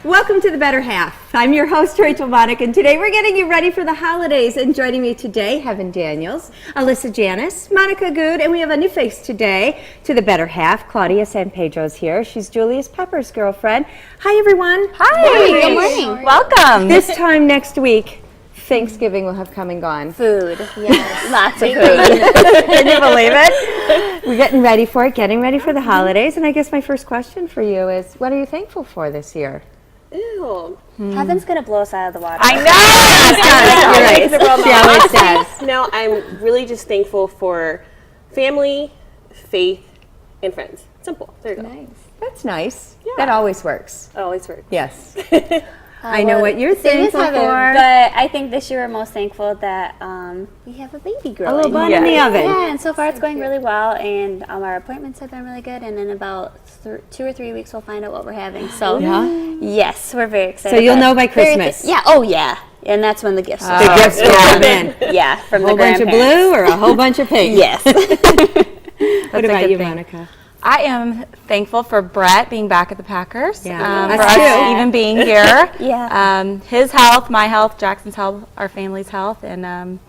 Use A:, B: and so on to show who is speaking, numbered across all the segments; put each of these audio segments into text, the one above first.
A: Welcome to The Better Half. I'm your host, Rachel Monica, and today we're getting you ready for the holidays. And joining me today, Heaven Daniels, Alyssa Janis, Monica Good, and we have a new face today to The Better Half. Claudia San Pedro's here. She's Julius Pepper's girlfriend. Hi, everyone.
B: Hi. Good morning.
A: Welcome. This time next week, Thanksgiving will have come and gone.
B: Food. Yes. Lots of food.
A: Can you believe it? We're getting ready for it, getting ready for the holidays. And I guess my first question for you is, what are you thankful for this year?
C: Ew.
B: Heaven's gonna blow us out of the water.
C: I know!
A: You're right. She always says.
C: No, I'm really just thankful for family, faith, and friends. Simple. There you go.
B: Nice.
A: That's nice.
C: Yeah.
A: That always works.
C: It always works.
A: Yes. I know what you're thankful for.
B: But I think this year we're most thankful that we have a baby growing.
A: A little bun in the oven.
B: Yeah, and so far it's going really well, and our appointments have been really good, and in about 2 or 3 weeks we'll find out what we're having. So yes, we're very excited.
A: So you'll know by Christmas.
B: Yeah, oh yeah. And that's when the gifts will
A: The gifts will come in.
B: Yeah, from
A: A
B: the
A: whole bunch of
B: grandparents.
A: blue or a whole bunch of pink?
B: Yes.
A: What about you, Monica?
D: I am thankful for Brett being back at the Packers.
A: Yeah.
D: For
A: Us
D: us
A: too.
D: even being here.
B: Yeah.
D: His health, my health, Jackson's health, our family's health, and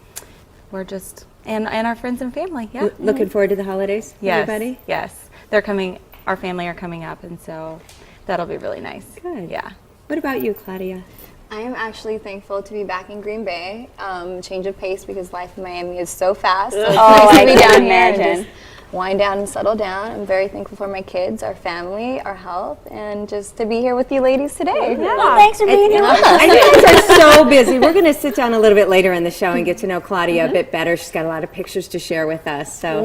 D: we're just and our friends and family. Yeah.
A: Looking forward to the holidays,
D: Yes.
A: everybody?
D: Yes. They're coming. Our family are coming up, and so that'll be really nice.
A: Good.
D: Yeah.
A: What about you, Claudia?
E: I am actually thankful to be back in Green Bay. Change of pace because life in Miami is so fast. So it's nice to be down here and just wind down and settle down. I'm very thankful for my kids, our family, our health, and just to be here with you ladies today.
B: Well, thanks for being here with us.
A: I know you guys are so busy. We're going to sit down a little bit later in the show and get to know Claudia a bit better. She's got a lot of pictures to share with us. So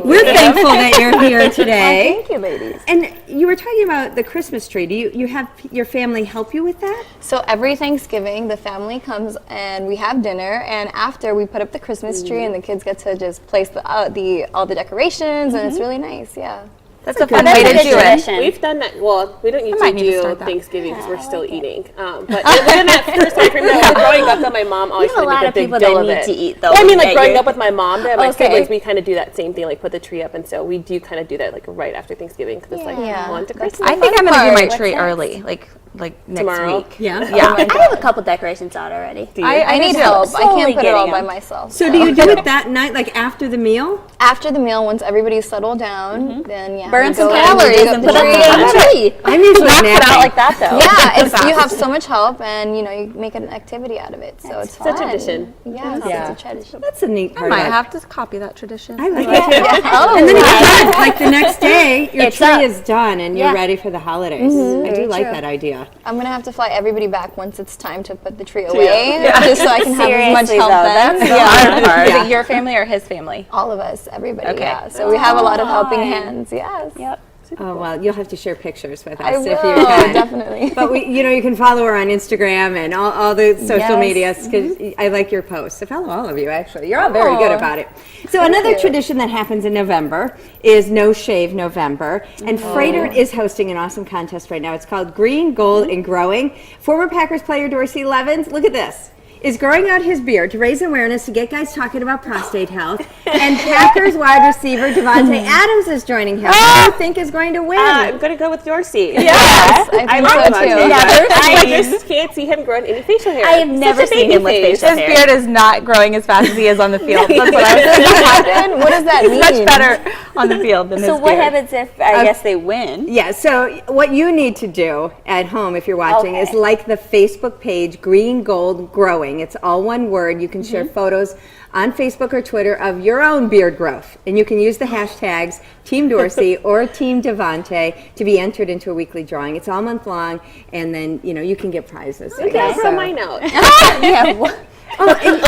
A: we're thankful that you're here today.
E: Thank you, ladies.
A: And you were talking about the Christmas tree. Do you have your family help you with that?
E: So every Thanksgiving, the family comes and we have dinner, and after we put up the Christmas tree, and the kids get to just place all the decorations, and it's really nice. Yeah.
D: That's a fun way to do it.
C: We've done that. Well, we don't
D: might
C: usually
D: need to
C: do
D: start that.
C: Thanksgiving because we're still eating. But within that first time growing up, though, my mom always
B: We have a
C: tried
B: lot
C: to
B: of
C: make a
B: people
C: big deal
B: that
C: of
B: need
C: it.
B: to eat, though.
C: Well, I mean, like
B: Yeah,
C: growing
B: you're-
C: up with my mom and my
E: Okay.
C: siblings, we kind of do that same thing, like put the tree up, and so we do kind of do that like right after Thanksgiving because it's like on to Christmas.
D: I think I'm going to do my
E: What's
D: tree
E: next?
D: early, like next
C: Tomorrow?
D: week.
A: Yeah.
D: Yeah.
B: I have a couple decorations out already.
E: I need
D: do.
E: help. I
B: Slowly
E: can't put it all
B: getting
E: by
B: them.
E: myself.
A: So do you do it that night, like after the meal?
E: After the meal, once everybody's settled down, then
B: Burn
E: we
B: some
E: go
B: calories
E: dig up
B: and
E: the
B: put up
E: tree.
B: the tree.
A: I'm usually
B: Knock it out
A: napping.
B: like that, though.
E: Yeah, it's, you have so much help, and you make an activity out of it, so it's
C: It's a
E: fun.
C: tradition.
E: Yes,
A: Yeah.
E: it's a tradition.
A: That's a neat
D: I
A: part
D: might
A: of it.
D: have to copy that tradition.
A: I like it.
E: Oh,
A: And then it's like the next day, your
B: It's
A: tree
B: up.
A: is done and you're
B: Yeah.
A: ready for the holidays. I do
E: Very
A: like
E: true.
A: that idea.
E: I'm gonna have to fly everybody back once it's time to put the tree away, just so I can have as much
B: Seriously,
E: help
B: though,
E: then.
B: that's
E: Yeah.
D: Is
A: Yeah.
D: it your family or his family?
E: All of us, everybody.
D: Okay.
E: Yeah. So we have a lot of helping hands. Yes.
B: Yep.
A: Oh, well, you'll have to share pictures with us
E: I
A: if you
E: will
A: can.
E: definitely.
A: But you can follow her on Instagram and all the social
B: Yes.
A: medias because I like your posts. I follow all of you actually. You're all very good about it. So another
E: you.
A: tradition that happens in November is No Shave November, and Freighter is hosting an awesome contest right now. It's called Green, Gold, and Growing. Former Packers player Dorsey Levens, look at this, is growing out his beard to raise awareness to get guys talking about prostate health. And Packers wide receiver Devontae Adams is joining him. Who do you think is going to win?
C: I'm going to go with Dorsey.
E: Yes, I think
C: love
E: so
C: Devontae.
E: too.
B: Yeah,
C: I just can't see him growing any facial hair.
B: I have never
C: Such a
B: seen him with
C: baby face.
B: facial
D: His
B: hair.
D: beard is not growing as fast as he is on the field. That's what I was
E: What
D: saying.
E: happened? What does that mean?
D: Much better on the field than his
B: So what
D: beard.
B: happens if, I guess, they win?
A: Yeah, so what you need to do at home if you're watching is
B: Okay.
A: like the Facebook page Green Gold Growing. It's all one word. You can share photos on Facebook or Twitter of your own beard growth. And you can use the hashtags Team Dorsey or Team Devontae to be entered into a weekly drawing. It's all month long, and then you can get prizes.
C: Okay, I'll throw mine out.
B: Yeah. What?
A: Oh, and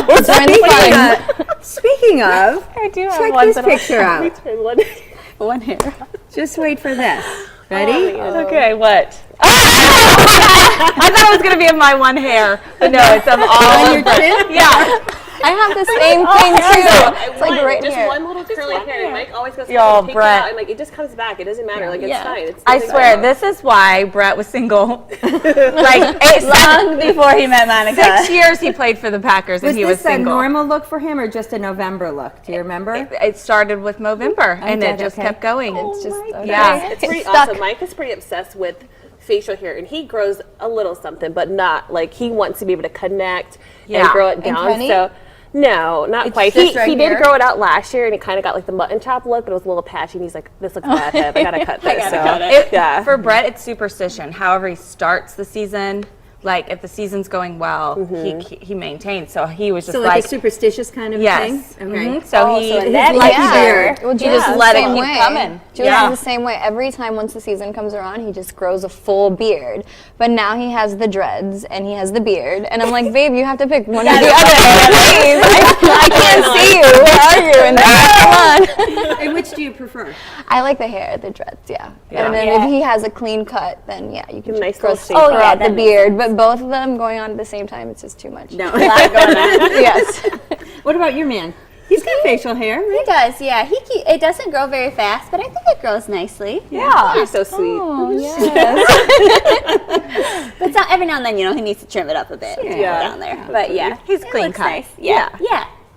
A: speaking of,
D: I do have
A: check
D: one
A: this
D: that I'll-
A: picture out.
C: Return one.
B: One hair.
A: Just wait for this. Ready?
D: Okay, what? I thought it was going to be of my one hair, but no, it's of all
A: On your
D: of the-
A: chin?
D: Yeah.
E: I have the same thing too. It's like right
C: just
E: here.
C: one little curly hair. And Mike always goes,
D: Yo,
C: take it
D: Brett.
C: out, and like it just comes back. It doesn't matter. Like it's fine. It's
D: I
C: doesn't
D: swear,
C: go.
D: this is why Brett was single. Like
B: Long before he met Monica.
D: 6 years he played for the Packers and
A: Was
D: he was
A: this a
D: single.
A: normal look for him or just a November look? Do you remember?
D: It started with Movember and
A: did,
D: it just
A: okay.
D: kept going.
E: It's just
D: Yeah.
C: It's pretty
E: stuck.
C: awesome. Mike is pretty obsessed with facial hair, and he grows a little something, but not like he wants to be able to connect and grow it down.
E: Kenny?
C: So no, not quite.
E: just right
C: He did
E: here?
C: grow it out last year, and it kind of got like the mutton chop look, but it was a little patchy. And he's like, "This looks bad, Bev. I gotta cut this." Yeah.
D: For Brett, it's superstition. However he starts the season, like if the season's going well, he maintains. So he was just
A: So like a superstitious kind of
D: yes.
A: thing? Okay.
D: Mhm. So he
A: His
B: that
A: lucky
B: is
A: beard.
E: Well,
D: He
E: Julius
D: just
E: is
D: let
E: the
D: it
E: same
D: keep
E: way.
D: coming.
E: Julius
D: Yeah.
E: is the same way. Every time once the season comes around, he just grows a full beard. But now he has the dreads and he has the beard. And I'm like, babe, you have to pick one or the other. Please. I can't see you. Where are you? And come on.
A: And which do you prefer?
E: I like the hair, the dreads, yeah. And then if he has a clean cut, then yeah, you can
C: Nice
E: grow
C: little shape.
E: out the beard. But both of them going on at the same time, it's just too much.
A: No.
E: Yes.
A: What about your man? He's got facial hair,
B: He
A: right?
B: does, yeah. It doesn't grow very fast, but I think it grows nicely.
C: You're so sweet.
E: Oh, yes.
B: But every now and then, he needs to trim it up a bit down there. But yeah,
D: He's
B: it
D: clean
B: looks
D: cut.
B: nice. Yeah.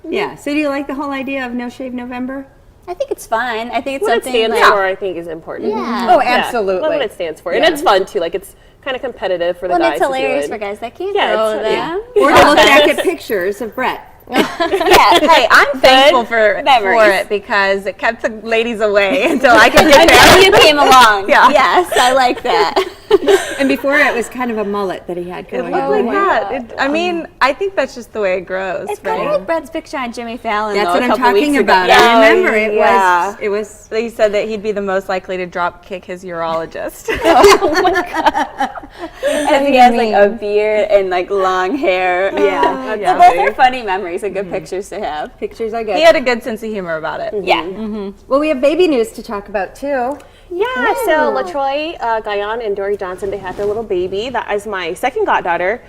A: Yeah. So do you like the whole idea of No Shave November?
B: I think it's fun. I think it's
C: What it
B: something
C: stands
B: like,
C: for, I think, is important.
B: Yeah.
A: Oh,
C: Yeah,
A: absolutely.
C: love what it stands for, and it's fun too. Like it's kind of competitive for the
B: Well,
C: guys.
B: it's hilarious
C: to do
B: for
C: it.
B: guys that can't
C: Yeah,
B: grow
C: it's-
B: them.
A: Or to look back at pictures of Brett.
D: Hey, I'm thankful for it because it kept the ladies away until I could get there.
B: Until you came along.
D: Yeah.
B: Yes, I like that.
A: And before it was kind of a mullet that he had
D: It
A: going
D: looked
A: on.
D: like that. I mean, I think that's just the way it grows,
B: It's kind of
D: right?
B: like Brett's picture on Jimmy Fallon.
A: That's
B: though,
A: what
B: a
A: I'm
B: couple
A: talking
B: weeks ago.
A: about.
B: Yeah.
A: I remember it
D: yeah.
A: was
D: He said that he'd be the most likely to drop kick his urologist.
B: And he has like a beard and like long hair. Yeah.
D: Yeah.
B: But those are funny memories and good pictures to have.
A: pictures I get.
D: He had a good sense of humor about it.
B: Yeah.
A: Well, we have baby news to talk about too.
C: Yeah, so LaTroy Guyon and Dory Johnson, they had their little baby. That is my second goddaughter,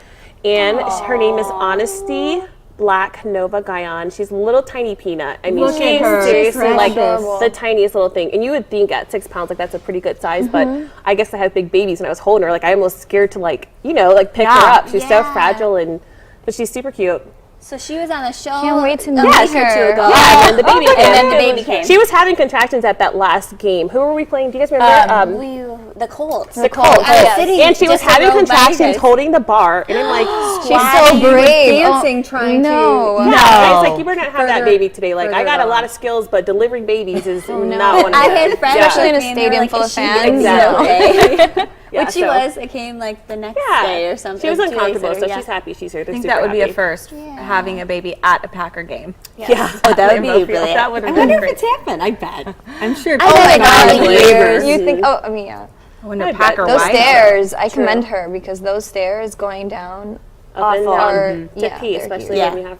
C: and her name is Honesty Black Nova Guyon. She's a little tiny peanut. I mean,
A: Look at
C: she's
A: her.
C: seriously
A: She's
C: like
A: precious.
C: the tiniest little thing. And you would think at 6 pounds, like that's a pretty good size, but I guess I had big babies, and I was holding her, like I almost scared to like pick her up. She's so fragile, but she's super cute.
B: So she was on the show.
E: Can't wait to
B: a
E: meet
B: week or
E: her.
B: two ago.
C: Yeah, and then the baby came.
B: And then the baby came.
C: She was having contractions at that last game. Who were we playing? Do you guys remember?
B: The Colts.
C: The Colts.
B: Yes.
C: And she was
B: Just
C: having
B: around by
C: contractions
B: you.
C: holding the bar. And I'm like,
E: She's so brave.
A: Dancing, trying
E: no.
A: to.
C: no. I was like, you better not have that
A: Further-
C: baby today. Like, I
A: further
C: got a lot
A: on.
C: of skills, but delivering babies is not one of
B: I
C: them.
B: had friends,
E: Especially in a
B: with me, and they were
E: stadium
B: like,
E: full of
B: "Is she
E: fans."
B: okay?"
C: Yeah,
B: Which she
C: so-
B: was. It came like the next day or something.
C: She was
B: 2 days
C: uncomfortable,
B: later,
C: so
B: yeah.
C: she's happy she's here.
D: I think that would be a first, having a baby at a Packer game.
C: Yeah.
B: Oh, that would be
D: That
B: brilliant.
D: would
A: I
D: have
A: wonder
D: been
A: if it's
D: great.
A: happened. I bet. I'm sure.
E: Oh my
A: people
E: God,
A: have
E: years.
A: labors.
E: You think? Oh, I mean, yeah.
D: When a Packer
E: Those
D: wife.
E: stairs, I commend her because those stairs going down
C: Up and
E: are
C: down to pee,
E: they're
C: especially
E: huge.
C: when you have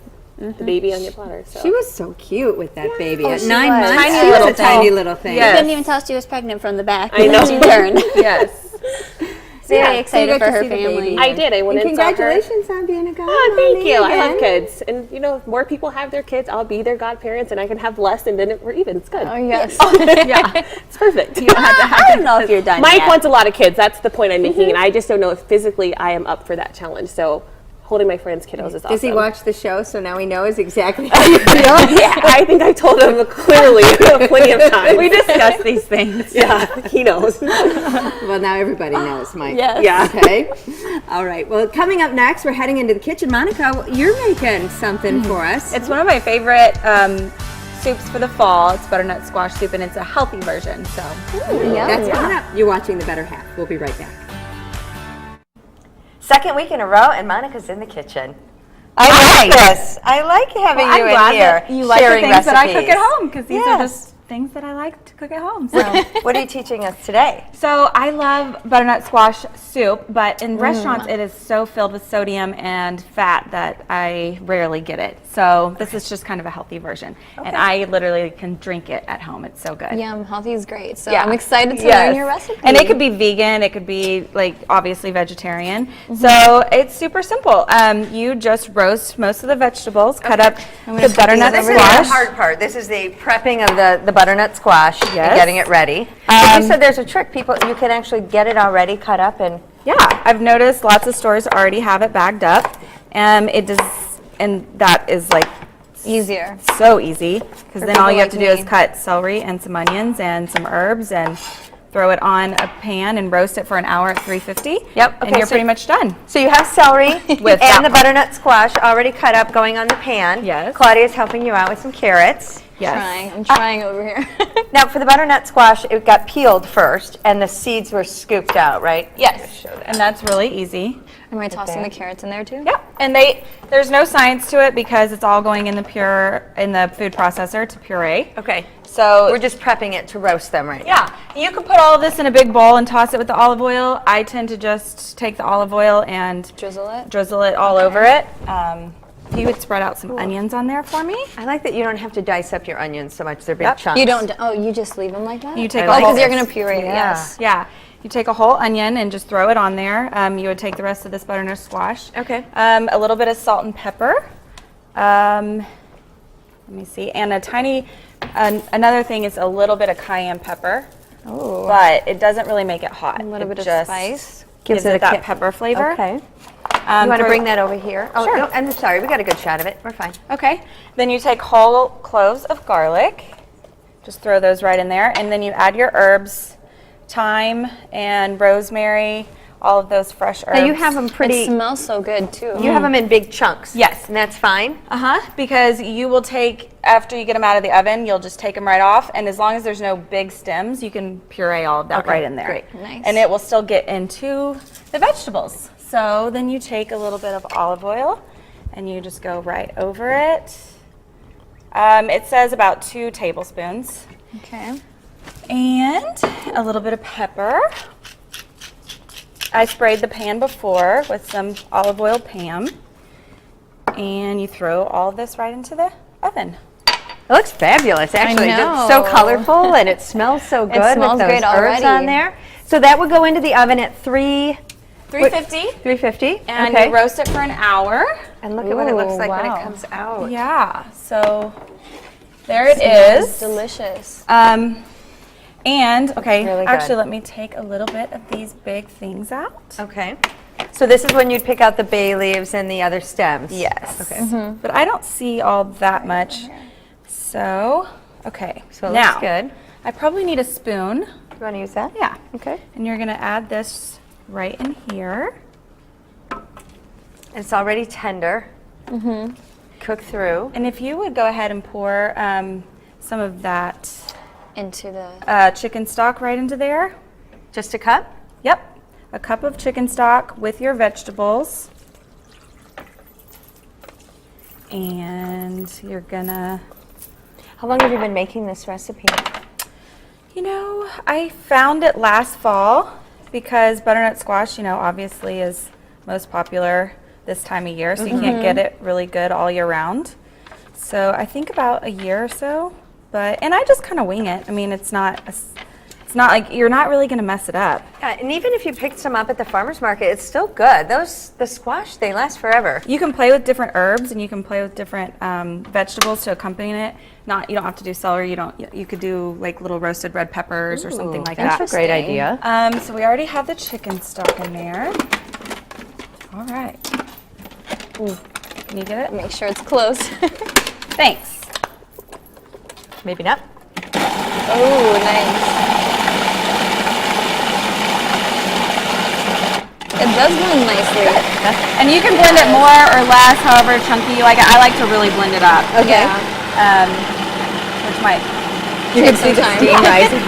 C: the baby on your platter. So.
A: She was so cute with that baby. At
B: she
A: 9
B: was.
A: months,
D: Tiny
A: she was
D: little
A: a tiny
D: thing.
A: little thing.
D: Yes.
B: Couldn't even tell she was pregnant from the back.
C: I know.
B: She turned.
D: Yes.
B: Very
A: So you
B: excited
A: got
B: for
A: to
B: her
A: see the
B: family.
A: baby.
C: I did. I went
A: And
C: and saw her.
A: congratulations on being a godmommy.
C: Oh, thank you. I love
A: again.
C: kids. And, more people have their kids. I'll be their godparents, and I can have less, and then we're even. It's good.
E: Oh yes.
D: Yeah.
C: It's perfect.
B: I don't know if you're done
C: Mike
B: yet.
C: wants a lot of kids. That's the point I'm making, and I just don't know if physically I am up for that challenge. So holding my friends' kiddos is awesome.
A: Does he watch the show so now he knows exactly how you feel?
C: Yeah, I think I told him clearly plenty of times.
D: We discuss these things.
C: Yeah, he knows.
A: Well, now everybody knows, Mike.
B: Yes.
C: Yeah.
A: Okay. All right. Well, coming up next, we're heading into the kitchen. Monica, you're making something for us.
D: It's one of my favorite soups for the fall. It's butternut squash soup, and it's a healthy version. So
A: That's coming up. You're watching The Better Half. We'll be right back.
F: Second week in a row, and Monica's in the kitchen. I like this. I like having you in here
D: you like the
F: sharing
D: things that I cook
F: recipes.
D: at home because these are
F: Yes.
D: just things that I like to cook at home. So.
F: What are you teaching us today?
D: So I love butternut squash soup, but in restaurants it is so filled with sodium and fat that I rarely get it. So this is just kind of a healthy version. And I literally can drink it at home. It's so good.
E: Yum, healthy is great. So
D: Yeah.
E: I'm excited to
D: Yes.
E: learn your recipe.
D: And it could be vegan, it could be like obviously vegetarian. So it's super simple. You just roast most of the vegetables, cut up the butternut
F: This is
D: squash.
F: the hard part. This is the prepping of the butternut squash
D: Yes.
F: and getting it ready. But you said there's a trick. You can actually get it already cut up and
D: Yeah, I've noticed lots of stores already have it bagged up. It does, and that is like
E: easier.
D: so easy because then all
E: people
D: you have
E: like
D: to do is
E: me.
D: cut celery and some onions and some herbs and throw it on a pan and roast it for an hour at 350.
F: Yep,
D: And
F: okay,
D: you're
F: so-
D: pretty much done.
F: So you have celery
D: With
F: and the
D: that
F: butternut squash already cut up going on the pan.
D: Yes.
F: Claudia's helping you out with some carrots.
D: Yes.
E: I'm trying over here.
F: Now for the butternut squash, it got peeled first and the seeds were scooped out, right?
D: Yes. And that's really easy.
E: Am I tossing the carrots in there too?
D: Yep. And there's no science to it because it's all going in the food processor to puree.
F: Okay.
D: So
F: We're just prepping it to roast them right now.
D: yeah, you can put all of this in a big bowl and toss it with the olive oil. I tend to just take the olive oil and
E: Drizzle it?
D: all over it. If you would spread out some onions on there for me.
F: I like that you don't have to dice up your onions so much. They're big chunks.
E: You don't, you just leave them like that?
D: You take
F: I
D: a
F: like
D: whole,
E: Because you're going to puree it,
F: Yeah.
E: yes.
D: yeah, you take a whole onion and just throw it on there. You would take the rest of this butternut squash.
F: Okay.
D: A little bit of salt and pepper. Let me see, and a tiny. Another thing is a little bit of cayenne pepper.
E: Oh.
D: But it doesn't really make it hot.
E: A little bit of
D: just
E: spice.
D: Gives it that pepper flavor.
F: Okay. You want to
D: throw-
F: bring that over here? Oh,
D: Sure.
F: no, I'm sorry. We got a good shot of it. We're fine.
D: Okay. Then you take whole cloves of garlic. Just throw those right in there. And then you add your herbs, thyme and rosemary, all of those fresh herbs.
F: Now you have them
E: It
F: pretty.
E: smells so good too.
F: You have them in big chunks.
D: Yes.
F: And that's fine.
D: Because you will take, after you get them out of the oven, you'll just take them right off. And as long as there's no big stems, you can puree all of that right in there.
F: great.
E: Nice.
D: And it will still get into the vegetables. So then you take a little bit of olive oil and you just go right over it. It says about 2 tablespoons.
E: Okay.
D: And a little bit of pepper. I sprayed the pan before with some olive oil Pam. And you throw all of this right into the oven.
F: It looks fabulous, actually.
E: know.
F: It's so colorful and it smells so good
E: smells
F: with those
E: great
F: herbs
E: already.
F: on there. So that would go into the oven at
D: 350.
F: 350.
D: And
F: okay.
D: you roast it for an hour.
F: And look at what it looks
E: Ooh,
F: like when it
E: wow.
F: comes out.
D: Yeah. So there it
E: It's
D: is.
E: delicious.
D: And okay,
F: really good.
D: actually, let me take a little bit of these big things out.
F: Okay. So this is when you'd pick out the bay leaves and the other stems.
D: Yes.
F: Okay.
D: But I don't see all that much. So, okay.
F: So it
D: now,
F: looks good.
D: I probably need a spoon.
F: You want to use that?
D: Yeah.
F: Okay.
D: And you're going to add this right in here.
F: It's already tender. Mm-hmm. Cook through.
D: And if you would go ahead and pour some of that
E: Into the...
D: chicken stock right into there.
F: Just a cup?
D: Yep. A cup of chicken stock with your vegetables. And you're gonna...
F: How long have you been making this recipe?
D: You know, I found it last fall because butternut squash, you know, obviously is most popular this time of year, so you can't get it really good all year round. So I think about a year or so, and I just kind of wing it. I mean, it's not like you're not really going to mess it up.
F: Yeah, and even if you picked some up at the farmer's market, it's still good. The squash, they last forever.
D: You can play with different herbs and you can play with different vegetables to accompany it. You don't have to do celery. You could do like little roasted red peppers or something like that.
F: That's a great idea.
D: So we already have the chicken stock in there. All right. Ooh, can you get it?
E: Make sure it's close.
D: Thanks.
F: Maybe not.
E: Oh, nice. It does blend nicely.
D: And you can blend it more or less, however chunky you like it. I like to really blend it up.
F: Okay.
E: Yeah.
D: Which might.
F: You can see
E: some
F: the
E: time.
F: steam rising.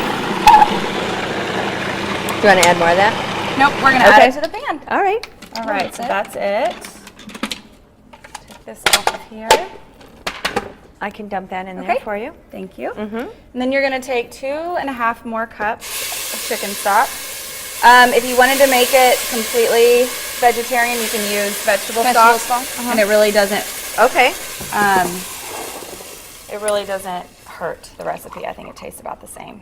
F: Do you want to add more of that?
D: Nope, we're gonna add it to the pan.
F: All right.
D: All right, so that's it. Take this off of here.
F: I can dump that in there
D: Okay.
F: for you.
D: Thank you. And then you're gonna take 2.5 more cups of chicken stock. If you wanted to make it completely vegetarian, you can use vegetable stock, and it really doesn't.
F: Okay.
D: It really doesn't hurt the recipe. I think it tastes about the same.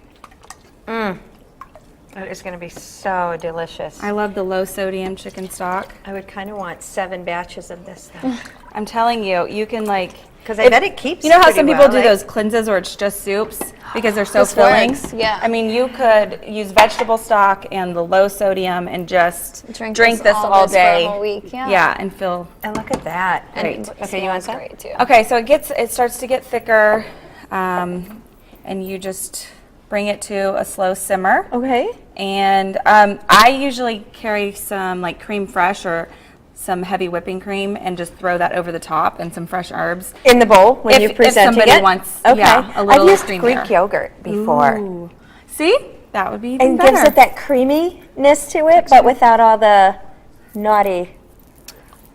F: It's going to be so delicious.
D: I love the low sodium chicken stock.
F: I would kind of want 7 batches of this, though.
D: I'm telling you, you can like.
F: Because I bet it keeps.
D: You know how
F: pretty
D: some people
F: well,
D: do
F: right?
D: those cleanses where it's just soups because they're so
E: This
D: filling?
E: works, yeah.
D: I mean, you could use vegetable stock and the low sodium and just drink this all
E: this
D: day.
E: for a whole week. Yeah.
D: Yeah, and feel
F: And look at that.
E: And
F: Great.
E: it
F: Okay, you want
E: smells
F: some?
E: great too.
D: okay. So it starts to get thicker, and you just bring it to a slow simmer.
F: Okay.
D: And I usually carry some like creme fraiche or some heavy whipping cream and just throw that over the top and some fresh herbs.
F: In the bowl when you're
D: If
F: presenting
D: somebody
F: it?
D: wants,
F: Okay.
D: yeah, a little
F: I've used
D: cream
F: Greek
D: there.
F: yogurt before.
D: Ooh. See? That would be even
F: And
D: better.
F: gives it that creaminess to it, but without all the naughty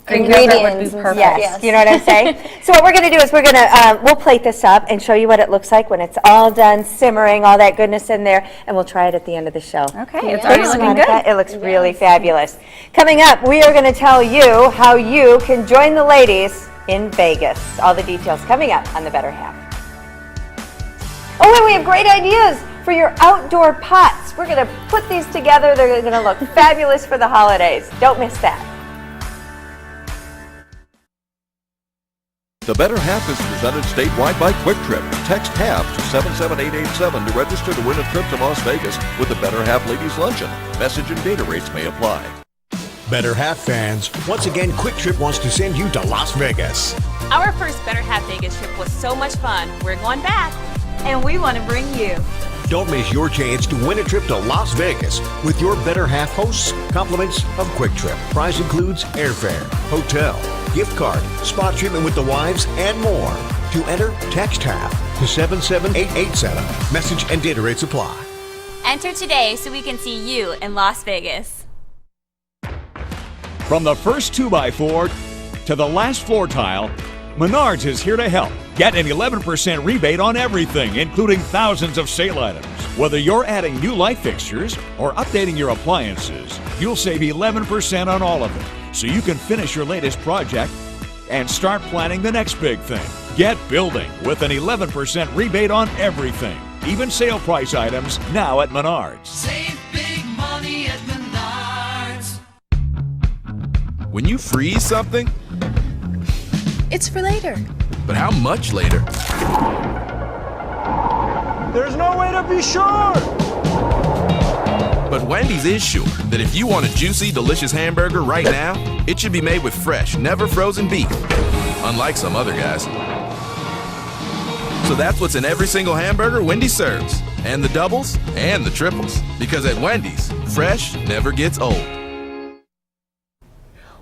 D: Cream yogurt would be
E: Ingredients and
D: perfect.
F: Yes,
E: Yes.
F: you know what I'm saying? So what we're going to do is we'll plate this up and show you what it looks like when it's all done simmering, all that goodness in there, and we'll try it at the end of the show.
D: Okay, it's already
F: Thanks,
D: looking
F: Monica.
D: good.
F: It looks really fabulous. Coming up, we are going to tell you how you can join the ladies in Vegas. All the details coming up on The Better Half. Oh, and we have great ideas for your outdoor pots. We're going to put these together. They're going to look fabulous for the holidays. Don't miss that.
G: The Better Half is presented statewide by Quick Trip. Text HALF to 77887 to register to win a trip to Las Vegas with the Better Half Ladies Luncheon. Message and data rates may apply.
H: Better Half fans, once again, Quick Trip wants to send you to Las Vegas.
I: Our first Better Half Vegas trip was so much fun. We're going back.
J: And we want to bring you.
H: Don't miss your chance to win a trip to Las Vegas with your Better Half hosts. Compliments of Quick Trip. Prize includes airfare, hotel, gift card, spa treatment with the wives, and more. To enter, text HALF to 77887. Message and data rates apply.
I: Enter today so we can see you in Las Vegas.
K: From the first 2x4 to the last floor tile, Menards is here to help. Get an 11% rebate on everything, including thousands of sale items. Whether you're adding new light fixtures or updating your appliances, you'll save 11% on all of it, so you can finish your latest project and start planning the next big thing. Get building with an 11% rebate on everything, even sale price items, now at Menards.
L: Save big money at Menards.
M: When you freeze something,
J: It's for later.
M: but how much later?
N: There's no way to be sure.
M: But Wendy's is sure that if you want a juicy, delicious hamburger right now, it should be made with fresh, never frozen beef, unlike some other guys. So that's what's in every single hamburger Wendy's serves, and the doubles and the triples. Because at Wendy's, fresh never gets old.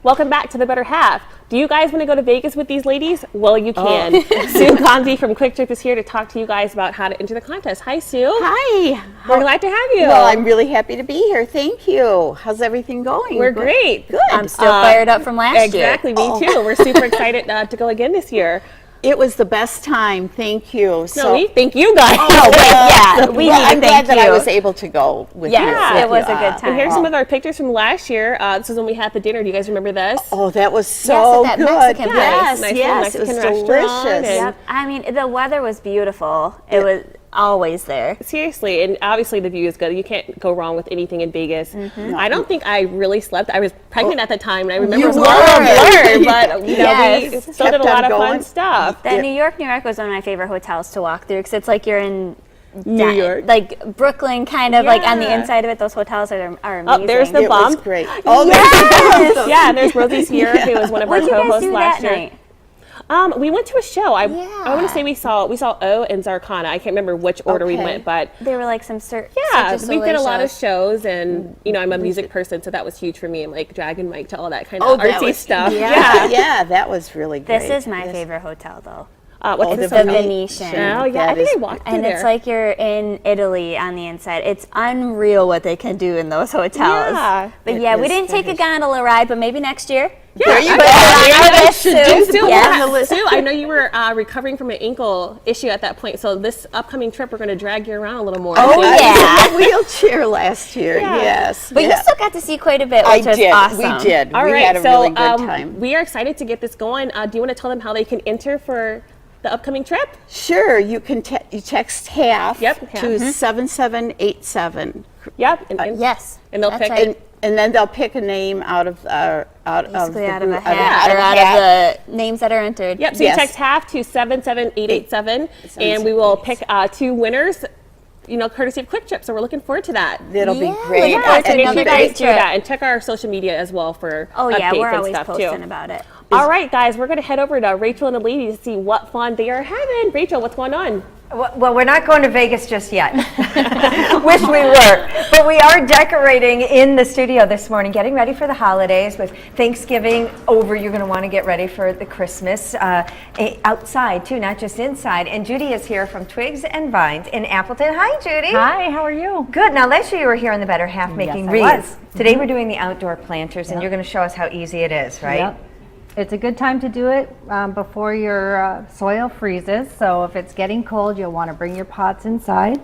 C: Welcome back to The Better Half. Do you guys want to go to Vegas with these ladies? Well, you can. Sue Gonzi from Quick Trip is here to talk to you guys about how to enter the contest. Hi, Sue.
O: Hi.
C: We're glad to have you.
O: Well, I'm really happy to be here. Thank you. How's everything going?
C: We're great.
O: Good.
B: I'm still fired up from last year.
C: Exactly, me too. We're super excited to go again this year.
O: It was the best time. Thank you.
C: No, we thank you guys.
O: Oh, well,
B: Yeah, we need to
O: I'm glad
B: thank
O: that I
B: you.
O: was able to go with you.
B: Yes, it was a good
C: And
B: time.
C: here's some of our pictures from last year. This is when we had the dinner. Do you guys remember this?
O: Oh, that was so
B: at that
O: good.
B: Mexican place.
O: Yes,
C: Nice little
O: yes, it was
C: Mexican restaurant
O: delicious.
C: and-
B: Yep. I mean, the weather was beautiful. It was always there.
C: Seriously, and obviously the view is good. You can't go wrong with anything in Vegas. I don't think I really slept. I was pregnant at the time, and I remember it was a blur, but you know,
B: Yes.
C: we still did a
O: Kept
C: lot
O: on
C: of fun
O: going.
C: stuff.
B: That New York was one of my favorite hotels to walk through because it's like you're in
C: New York.
B: like Brooklyn, kind of like on the
C: Yeah.
B: inside of it. Those hotels are amazing.
C: Oh, there's the
O: It was
C: bump.
O: great. Oh,
B: Yes!
C: Yeah, there's Rosie here, who was one of our
B: What did you guys
C: co-hosts
B: do
C: last
B: that
C: year.
B: night?
C: We went to a show. I want
B: Yeah.
C: to say we saw O and Zarkana. I can't remember which order we
O: Okay.
C: went, but
B: They were like some
C: yeah, we did a lot of
B: shows.
C: shows, and you know, I'm a music person, so that was huge for me. And like Dragon Mike to all that kind
O: Oh,
C: of
O: that
C: artsy
O: was-
C: stuff.
O: Yeah, yeah, that was really great.
B: This is my
O: Yes.
B: favorite hotel though.
C: What's
O: Oh,
C: this
O: the
C: one?
B: Venetian.
C: Oh yeah, I
O: That
C: think I
O: is-
C: walked through
B: And
C: there.
B: it's like you're in Italy on the inside. It's unreal what they can do in those hotels.
C: Yeah.
B: But
O: It
B: yeah, we
O: is
B: didn't take a
O: finished.
B: gondola ride, but maybe next year.
C: There
O: you
C: I-
O: go.
C: I-
B: On our list, Sue.
C: Sue,
B: Yes.
C: Sue, I know you were recovering from an ankle issue at that point, so this upcoming trip, we're going to drag you around a little more.
O: Oh,
C: So-
O: yeah.
B: yeah.
O: In a wheelchair last year.
C: Yeah.
O: Yes.
B: But
O: yeah.
B: you still got to see quite a bit,
O: I
B: which was
O: did.
B: awesome.
O: We did.
C: All
O: we
C: right,
O: had a
C: so
O: really good time.
C: we are excited to get this going. Do you want to tell them how they can enter for the upcoming trip?
O: Sure, you can you text half
C: Yep, half.
O: to 7787.
C: Yep. And,
B: Yes.
C: And they'll
B: that's
C: pick
B: right.
O: And then they'll pick a name out of
B: Basically
O: the
B: out of a
O: group-
B: hat, or out of the names that are entered.
C: Yep, so
O: Yes.
C: you text half to 77887, and we will pick 2 winners, you know, courtesy of Quick Trip. So we're looking forward to that.
O: It'll
B: Yeah,
O: be great.
B: looking forward to
C: And make
B: another
C: sure you
B: great
C: guys do
B: trip.
C: that, and check our social media as well for
B: Oh yeah,
C: updates
B: we're
C: and
B: always
C: stuff
B: posting
C: too.
B: about it.
C: All right, guys, we're going to head over to Rachel and the ladies to see what fun they are having. Rachel, what's going on?
F: Well, we're not going to Vegas just yet. Wish we were. But we are decorating in the studio this morning, getting ready for the holidays. With Thanksgiving over, you're going to want to get ready for the Christmas outside, too, not just inside. And Judy is here from Twigs and Vines in Appleton. Hi, Judy.
P: Hi, how are you?
F: Good. Now, last year you were here on the Better Half making
P: I
F: wreaths.
P: was.
F: Today we're doing the outdoor planters, and you're going to show us how easy it is, right?
P: Yep. It's a good time to do it before your soil freezes. So if it's getting cold, you'll want to bring your pots inside.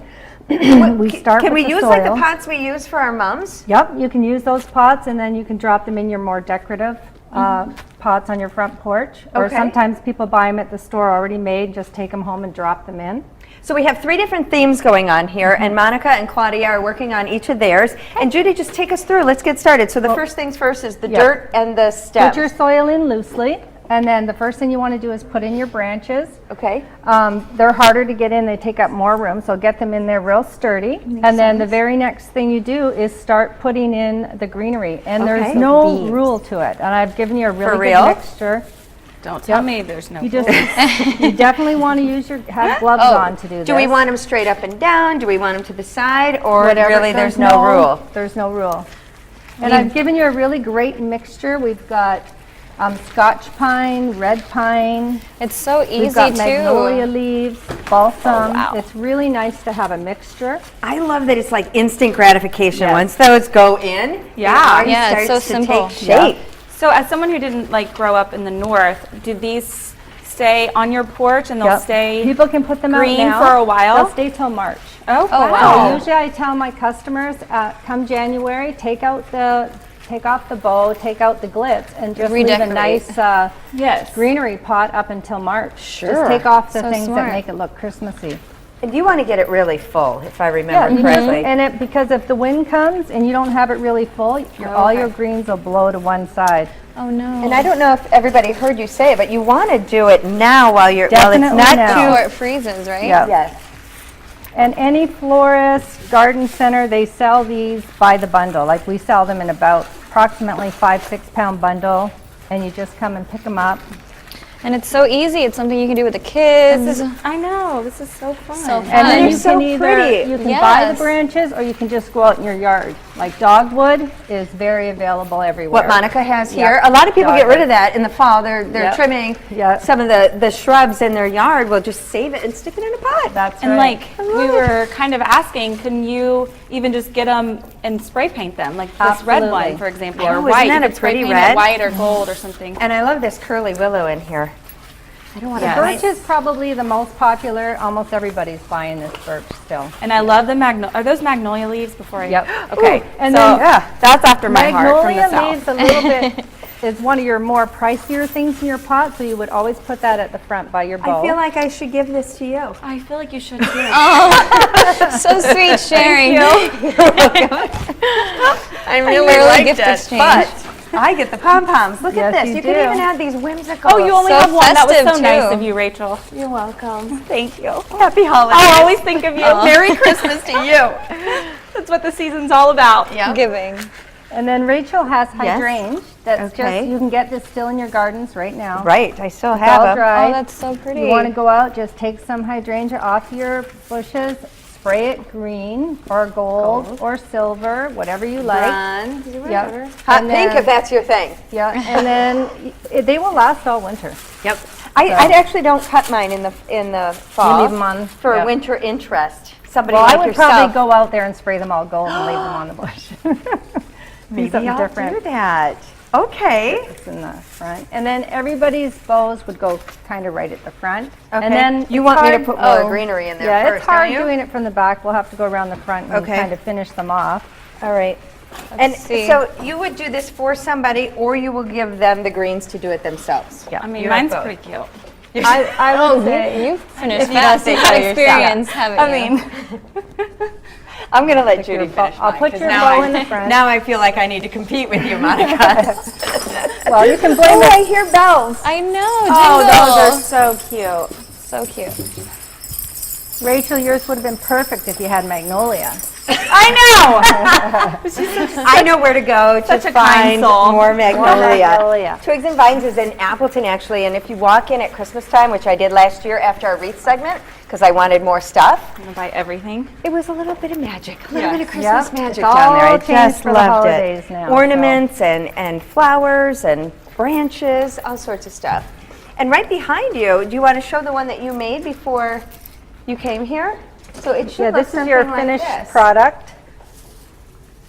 P: We start
F: Can
P: with
F: we
P: the
F: use
P: soil.
F: like the pots we use for our mums?
P: Yep, you can use those pots, and then you can drop them in your more decorative pots on your front porch. Or
F: Okay.
P: sometimes people buy them at the store already made, just take them home and drop them in.
F: So we have 3 different themes going on here, and Monica and Claudia are working on each of theirs. And Judy, just take us through. Let's get started. So the first things first is the dirt and the stems.
P: Put your soil in loosely, and then the first thing you want to do is put in your branches.
F: Okay.
P: They're harder to get in, they take up more room, so get them in there real sturdy. And then the very next thing you do is start putting in the greenery. And
F: Okay.
P: there's no rule to it. And I've given you a really
F: For
P: good
F: real?
P: mixture.
D: Don't tell me there's no
P: You just you definitely want to have gloves on to do this.
F: Do we want them straight up and down? Do we want them to the side? Or
P: Whatever.
F: really there's no rule?
P: There's no rule. And I've given you a really great mixture. We've got Scotch pine, red pine.
E: It's so easy
P: We've got
E: too.
P: magnolia leaves, balsam.
E: wow.
P: It's really nice to have a mixture.
F: I love that it's like instant gratification.
P: Yes.
F: Once those go in,
D: Yeah.
F: it
E: Yeah,
F: already
E: it's so
F: starts to
E: simple.
F: take shape.
D: So as someone who didn't like grow up in the north, do these stay on your porch and they'll
P: Yep.
D: stay
P: People can put them
D: green
P: out now.
D: for a while?
P: They'll stay till March.
D: Oh,
E: Oh,
D: wow.
E: wow.
P: Usually I tell my customers, come January, take off the bow, take out the glitz, and just leave a
E: Redecorate.
P: nice
D: Yes.
P: greenery pot up until March.
F: Sure.
P: Just take off the
E: So
P: things
E: smart.
P: that make it look Christmassy.
F: And you want to get it really full, if I remember
P: you
F: correctly.
P: and because if the wind comes and you don't have it really full, all your greens will blow to one side.
E: Oh no.
F: And I don't know if everybody heard you say it, but you want to do it now while it's
P: Definitely
F: not
P: now.
E: Before
F: too.
E: it freezes, right?
P: Yep.
F: Yes.
P: And any florist, garden center, they sell these by the bundle. Like we sell them in about approximately 5-6 pound bundle, and you just come and pick them up.
E: And it's so easy. It's something you can do with the kids.
D: I know, this is so fun.
E: So fun.
P: And then
F: they're
P: you
F: so
P: can either
F: pretty.
P: you can buy the
E: Yes.
P: branches, or you can just go out in your yard. Like dogwood is very available everywhere.
F: What Monica has
P: Yep.
F: here. A lot of people get rid
P: Dogwood.
F: of that in the fall. They're
P: Yep.
F: trimming
P: Yep.
F: some of the shrubs in their yard. We'll just save it and stick it in a pot.
P: That's
D: And
P: right.
D: like we were kind of asking, can you even just get them and spray paint them, like this red
P: Absolutely.
D: one, for example,
F: I
D: or
F: know,
D: white?
F: isn't that
D: You
F: a
D: could spray
F: pretty
D: paint
F: red?
D: it white or gold or something.
F: And I love this curly willow in here. I don't want to.
P: Birch is probably the most popular. Almost everybody's buying this birch still.
D: And I love the are those magnolia leaves before I?
P: Yep.
D: Okay.
P: Ooh, and
D: so
P: then
D: that's after my heart from the
P: magnolia
D: south.
P: leaves a little bit is one of your more pricier things in your pot, so you would always put that at the front by your bow.
F: I feel like I should give this to you.
D: I feel like you should too.
E: So sweet sharing.
F: I really
E: Early
F: liked
E: gift
F: it,
E: exchange.
F: but I get the pom-poms. Look at
P: Yes,
F: this.
P: you
F: You can
P: do.
F: even have these whimsical.
D: Oh, you only
E: So
D: have one. That was so
E: festive,
D: nice
E: too.
D: of you, Rachel.
F: You're welcome.
D: Thank you.
F: Happy holidays.
D: I'll always think of you.
F: Merry Christmas to you.
D: That's what the season's all about.
E: Giving.
P: And then Rachel has hydrangea. That's
F: Okay.
P: just, you can get this still in your gardens right now.
F: Right, I still
P: It's
F: have
P: all
F: them.
P: dry.
E: Oh, that's so pretty.
P: You want to go out, just take some hydrangea off your bushes, spray it green or gold, or silver, whatever you like.
F: Bronze,
P: Yep.
F: Hot
P: And
F: pink
P: then-
F: if that's your thing.
P: Yeah, and then they will last all winter.
F: Yep. I actually don't cut mine in the fall.
P: You leave them on
F: for
P: yep.
F: winter interest. Somebody
P: Well,
F: like
P: I would
F: yourself.
P: probably go out there and spray them all gold and leave them on the bush.
F: Maybe
P: something
F: I'll
P: different.
F: do that. Okay.
P: It's in the front, and then everybody's bows would go kind of right at the front.
F: Okay.
P: And then
F: you
P: it's
F: want me to
P: hard-
F: put more greenery in there
P: yeah,
F: first,
P: it's hard
F: don't you?
P: doing it from the back. We'll have to go around the front and
F: Okay.
P: kind of finish them off.
F: All right. And
E: see.
F: so you would do this for somebody, or you will give them the greens to do it themselves.
P: Yeah.
D: I mean,
F: You have
D: mine's
F: both.
D: pretty cute.
P: I would say
E: You finished
F: If you don't
E: fast.
F: take
E: You've
F: care
E: had
F: of yourself.
E: experience, haven't
D: I
E: you?
D: mean,
F: I'm going to let
P: your
F: Judy
P: bow-
F: finish
P: I'll
F: mine,
P: put
F: 'cause
P: your
F: now
P: bow
F: I-
P: in the front.
F: Now I feel like I need to compete with you, Monica.
P: well, you can blame
F: Oh,
P: it.
F: I hear bells.
E: I know.
F: Oh,
E: Jingle.
F: those are so cute.
E: So cute.
P: Rachel, yours would have been perfect if you had magnolia.
F: I know. I know where to go
D: Such
F: to
D: a kind
F: find
D: soul.
F: more magnolia.
P: magnolia.
F: Twigs and Vines is in Appleton, actually, and if you walk in at Christmas time, which I did last year after our wreath segment, because I wanted more stuff.
D: I'm gonna buy everything.
F: It was a little bit of magic, a little
D: Yes.
F: bit of Christmas
P: Yep.
F: magic
P: It's
F: down there. I
P: all changed
F: just
P: for the
F: loved
P: holidays
F: it.
P: now, so.
F: Ornaments and flowers and branches, all sorts of stuff. And right behind you, do you want to show the one that you made before you came here? So it should
P: Yeah,
F: look
P: this is your
F: something like
P: finished
F: this.
P: product.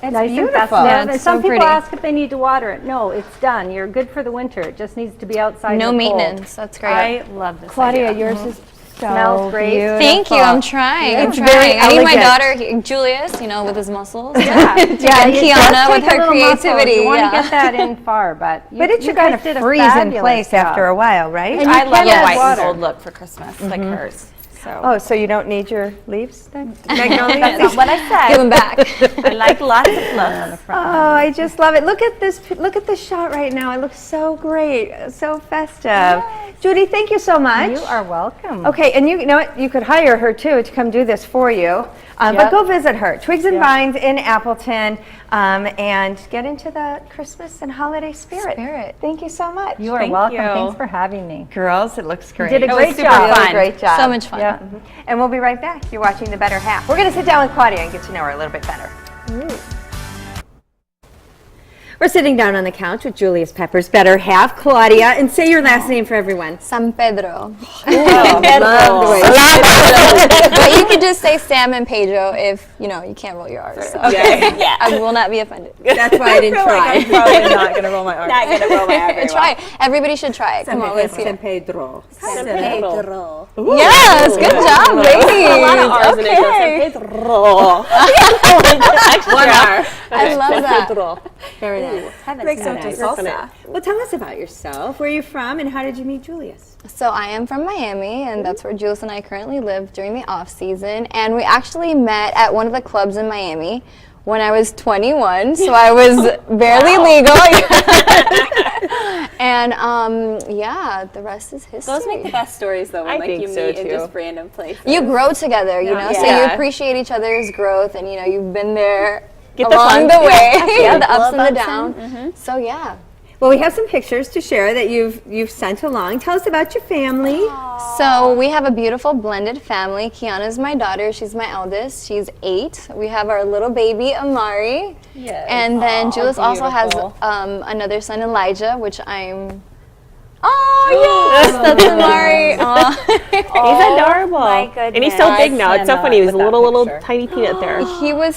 F: It's
P: Nice and
F: beautiful.
P: festive.
E: Yeah,
P: And
E: it's
P: some
E: so
P: people
E: pretty.
P: ask if they need to water it. No, it's done. You're good for the winter. It just needs to be outside.
E: No
P: in the cold.
E: maintenance. That's great.
D: I love this.
E: Claudia,
D: idea.
E: yours is so
P: Smells great.
E: beautiful. Thank you. I'm trying. I'm
F: It's
E: trying.
F: very
E: I need my
F: elegant.
E: daughter, Julius, with his muscles.
P: Yeah,
E: And
P: it does
E: Kiana with
P: take a
E: her
P: little muscle.
E: creativity.
P: You want
E: yeah.
P: to get that in far, but
F: But it
P: you
F: should
P: guys
F: kind of
P: did a
F: freeze in
P: fabulous
F: place after
P: job.
F: a while, right?
P: And you
D: I love
P: can
D: a
P: add
D: white and
P: water.
D: gold look for Christmas, like hers. So
F: Oh, so you don't need your leaves then?
D: that's not what I said.
E: Give them back.
D: I like lots of looks.
F: Oh, I just love it. Look at this. Look at this shot right now. It looks so great, so festive. Judy, thank you so much.
P: You are welcome.
F: Okay, and you know what? You could hire her too to come do this for you. But
P: Yep.
F: go visit her, Twigs and Vines in Appleton, and get into the Christmas and holiday spirit. Thank you so much.
P: You are
D: Thank
P: welcome.
D: you.
P: Thanks for having me.
F: Girls, it looks great.
P: You did a
D: It was
P: great
D: super
P: job.
D: fun.
F: Great job.
E: So much fun.
P: Yeah.
F: And we'll be right back. You're watching The Better Half. We're going to sit down with Claudia and get to know her a little bit better. We're sitting down on the couch with Julius Pepper's better half, Claudia, and say your last name for everyone.
E: San Pedro.
F: Love the way
E: But you could just say Sam and Pedro if, you can't roll your R's. So.
D: Yeah.
E: I will not be offended.
F: That's why I didn't try.
D: I'm probably not gonna roll my R. Not gonna roll my R very well.
E: Try it. Everybody should try it. Come on, let's see
F: San
E: it.
F: Pedro.
E: Yes, good job, ladies.
C: A lot of R's in it. so
E: Okay.
C: San Pedro. One R.
E: I love that.
C: Pedro.
F: Very nice.
D: Makes so
F: Nice.
D: salsa.
F: Well, tell us about yourself. Where are you from, and how did you meet Julius?
E: So I am from Miami, and that's where Julius and I currently live during the off season. And we actually met at one of the clubs in Miami when I was 21, so I was barely legal. And the rest is history.
D: Those make the best stories though, when
C: I
D: like
C: think
D: you
C: so,
D: meet in
C: too.
D: just random places.
E: You grow together, so you
C: Yeah.
E: appreciate each other's growth, and you've been there
C: Get the
E: along
C: fun.
E: the way,
C: Yeah,
E: the ups and the
D: bumps
E: downs. So yeah.
F: Well, we have some pictures to share that you've sent along. Tell us about your family.
E: So we have a beautiful blended family. Kiana's my daughter. She's my eldest. She's 8. We have our little baby, Amari.
D: Yes.
E: And then Julius also has
D: beautiful.
E: another son, Elijah, which I'm... Oh, yes! That's Amari.
C: He's adorable.
D: my goodness.
C: And he's so big now. It's so
D: cannot
C: funny. He was a
D: with that
C: little
D: picture.
C: tiny peanut there.
E: He was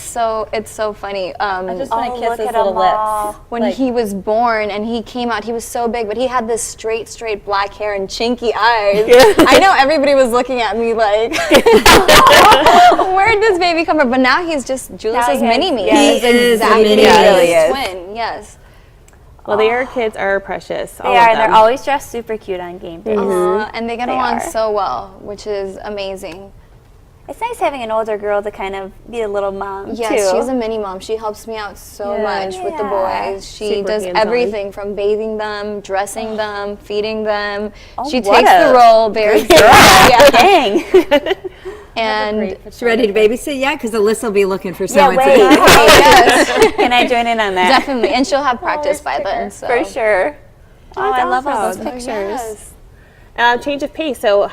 E: it's so funny.
D: I just want to kiss look
E: Oh,
D: his
E: at
D: little
E: him
D: lips.
E: When he was born and he came out, he was so big, but he had this straight black hair and chinky eyes. I know everybody was looking at me like, where did this baby come from? But now he's just Julius's mini-me.
F: He is a
E: exactly
F: mini-me.
E: his
F: He really is.
E: twin, yes.
C: Well, their kids are precious.
D: They are, and they're always dressed super cute on game day.
E: And they get
D: They
E: along
D: are.
E: so well, which is amazing.
D: It's nice having an older girl to kind of be a little mom
E: Yes,
D: too.
E: she's a mini mom. She helps me out so much with the
D: Yeah.
E: boys. She
C: Super
E: does
C: hands-on.
E: everything from bathing them, dressing them, feeding them.
D: Oh,
E: She
D: what
E: takes
D: a
E: the role very
D: Girl, dang.
E: And
F: She ready to babysit yet? Because Alyssa will be looking for
D: Yeah,
F: someone.
D: wait.
E: yes,
D: Can I join in on that?
E: definitely. And she'll have practice by then. So.
D: For sure. Oh, I love all those
E: So,
D: pictures.
E: yes.
C: Change of pace. So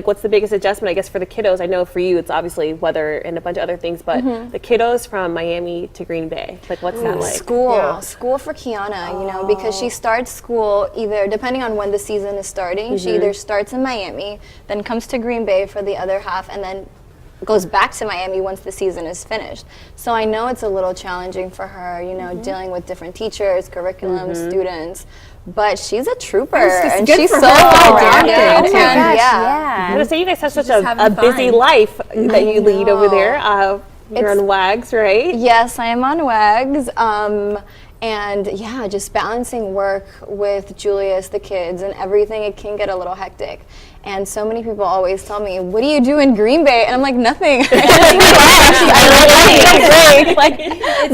C: what's the biggest adjustment, I guess, for the kiddos? I know for you, it's obviously weather and a bunch of other things, but the kiddos from Miami to Green Bay, what's that like?
E: School for Kiana, because she starts school either, depending on when the season is starting, she either starts in Miami, then comes to Green Bay for the other half, and then goes back to Miami once the season is finished. So I know it's a little challenging for her, dealing with different teachers, curriculum, students. But she's a trooper, and
F: good
E: she's
F: for
E: so
F: her.
E: well-rounded.
F: Oh my
E: And
F: gosh,
E: yeah.
C: I'm gonna say you guys have such
D: just
C: a
D: having
C: busy
D: fun.
C: life that you lead over there. You're on WAGs, right?
E: Yes, I am on WAGs. And yeah, just balancing work with Julius, the kids, and everything, it can get a little hectic. And so many people always tell me, what do you do in Green Bay? And I'm like, nothing.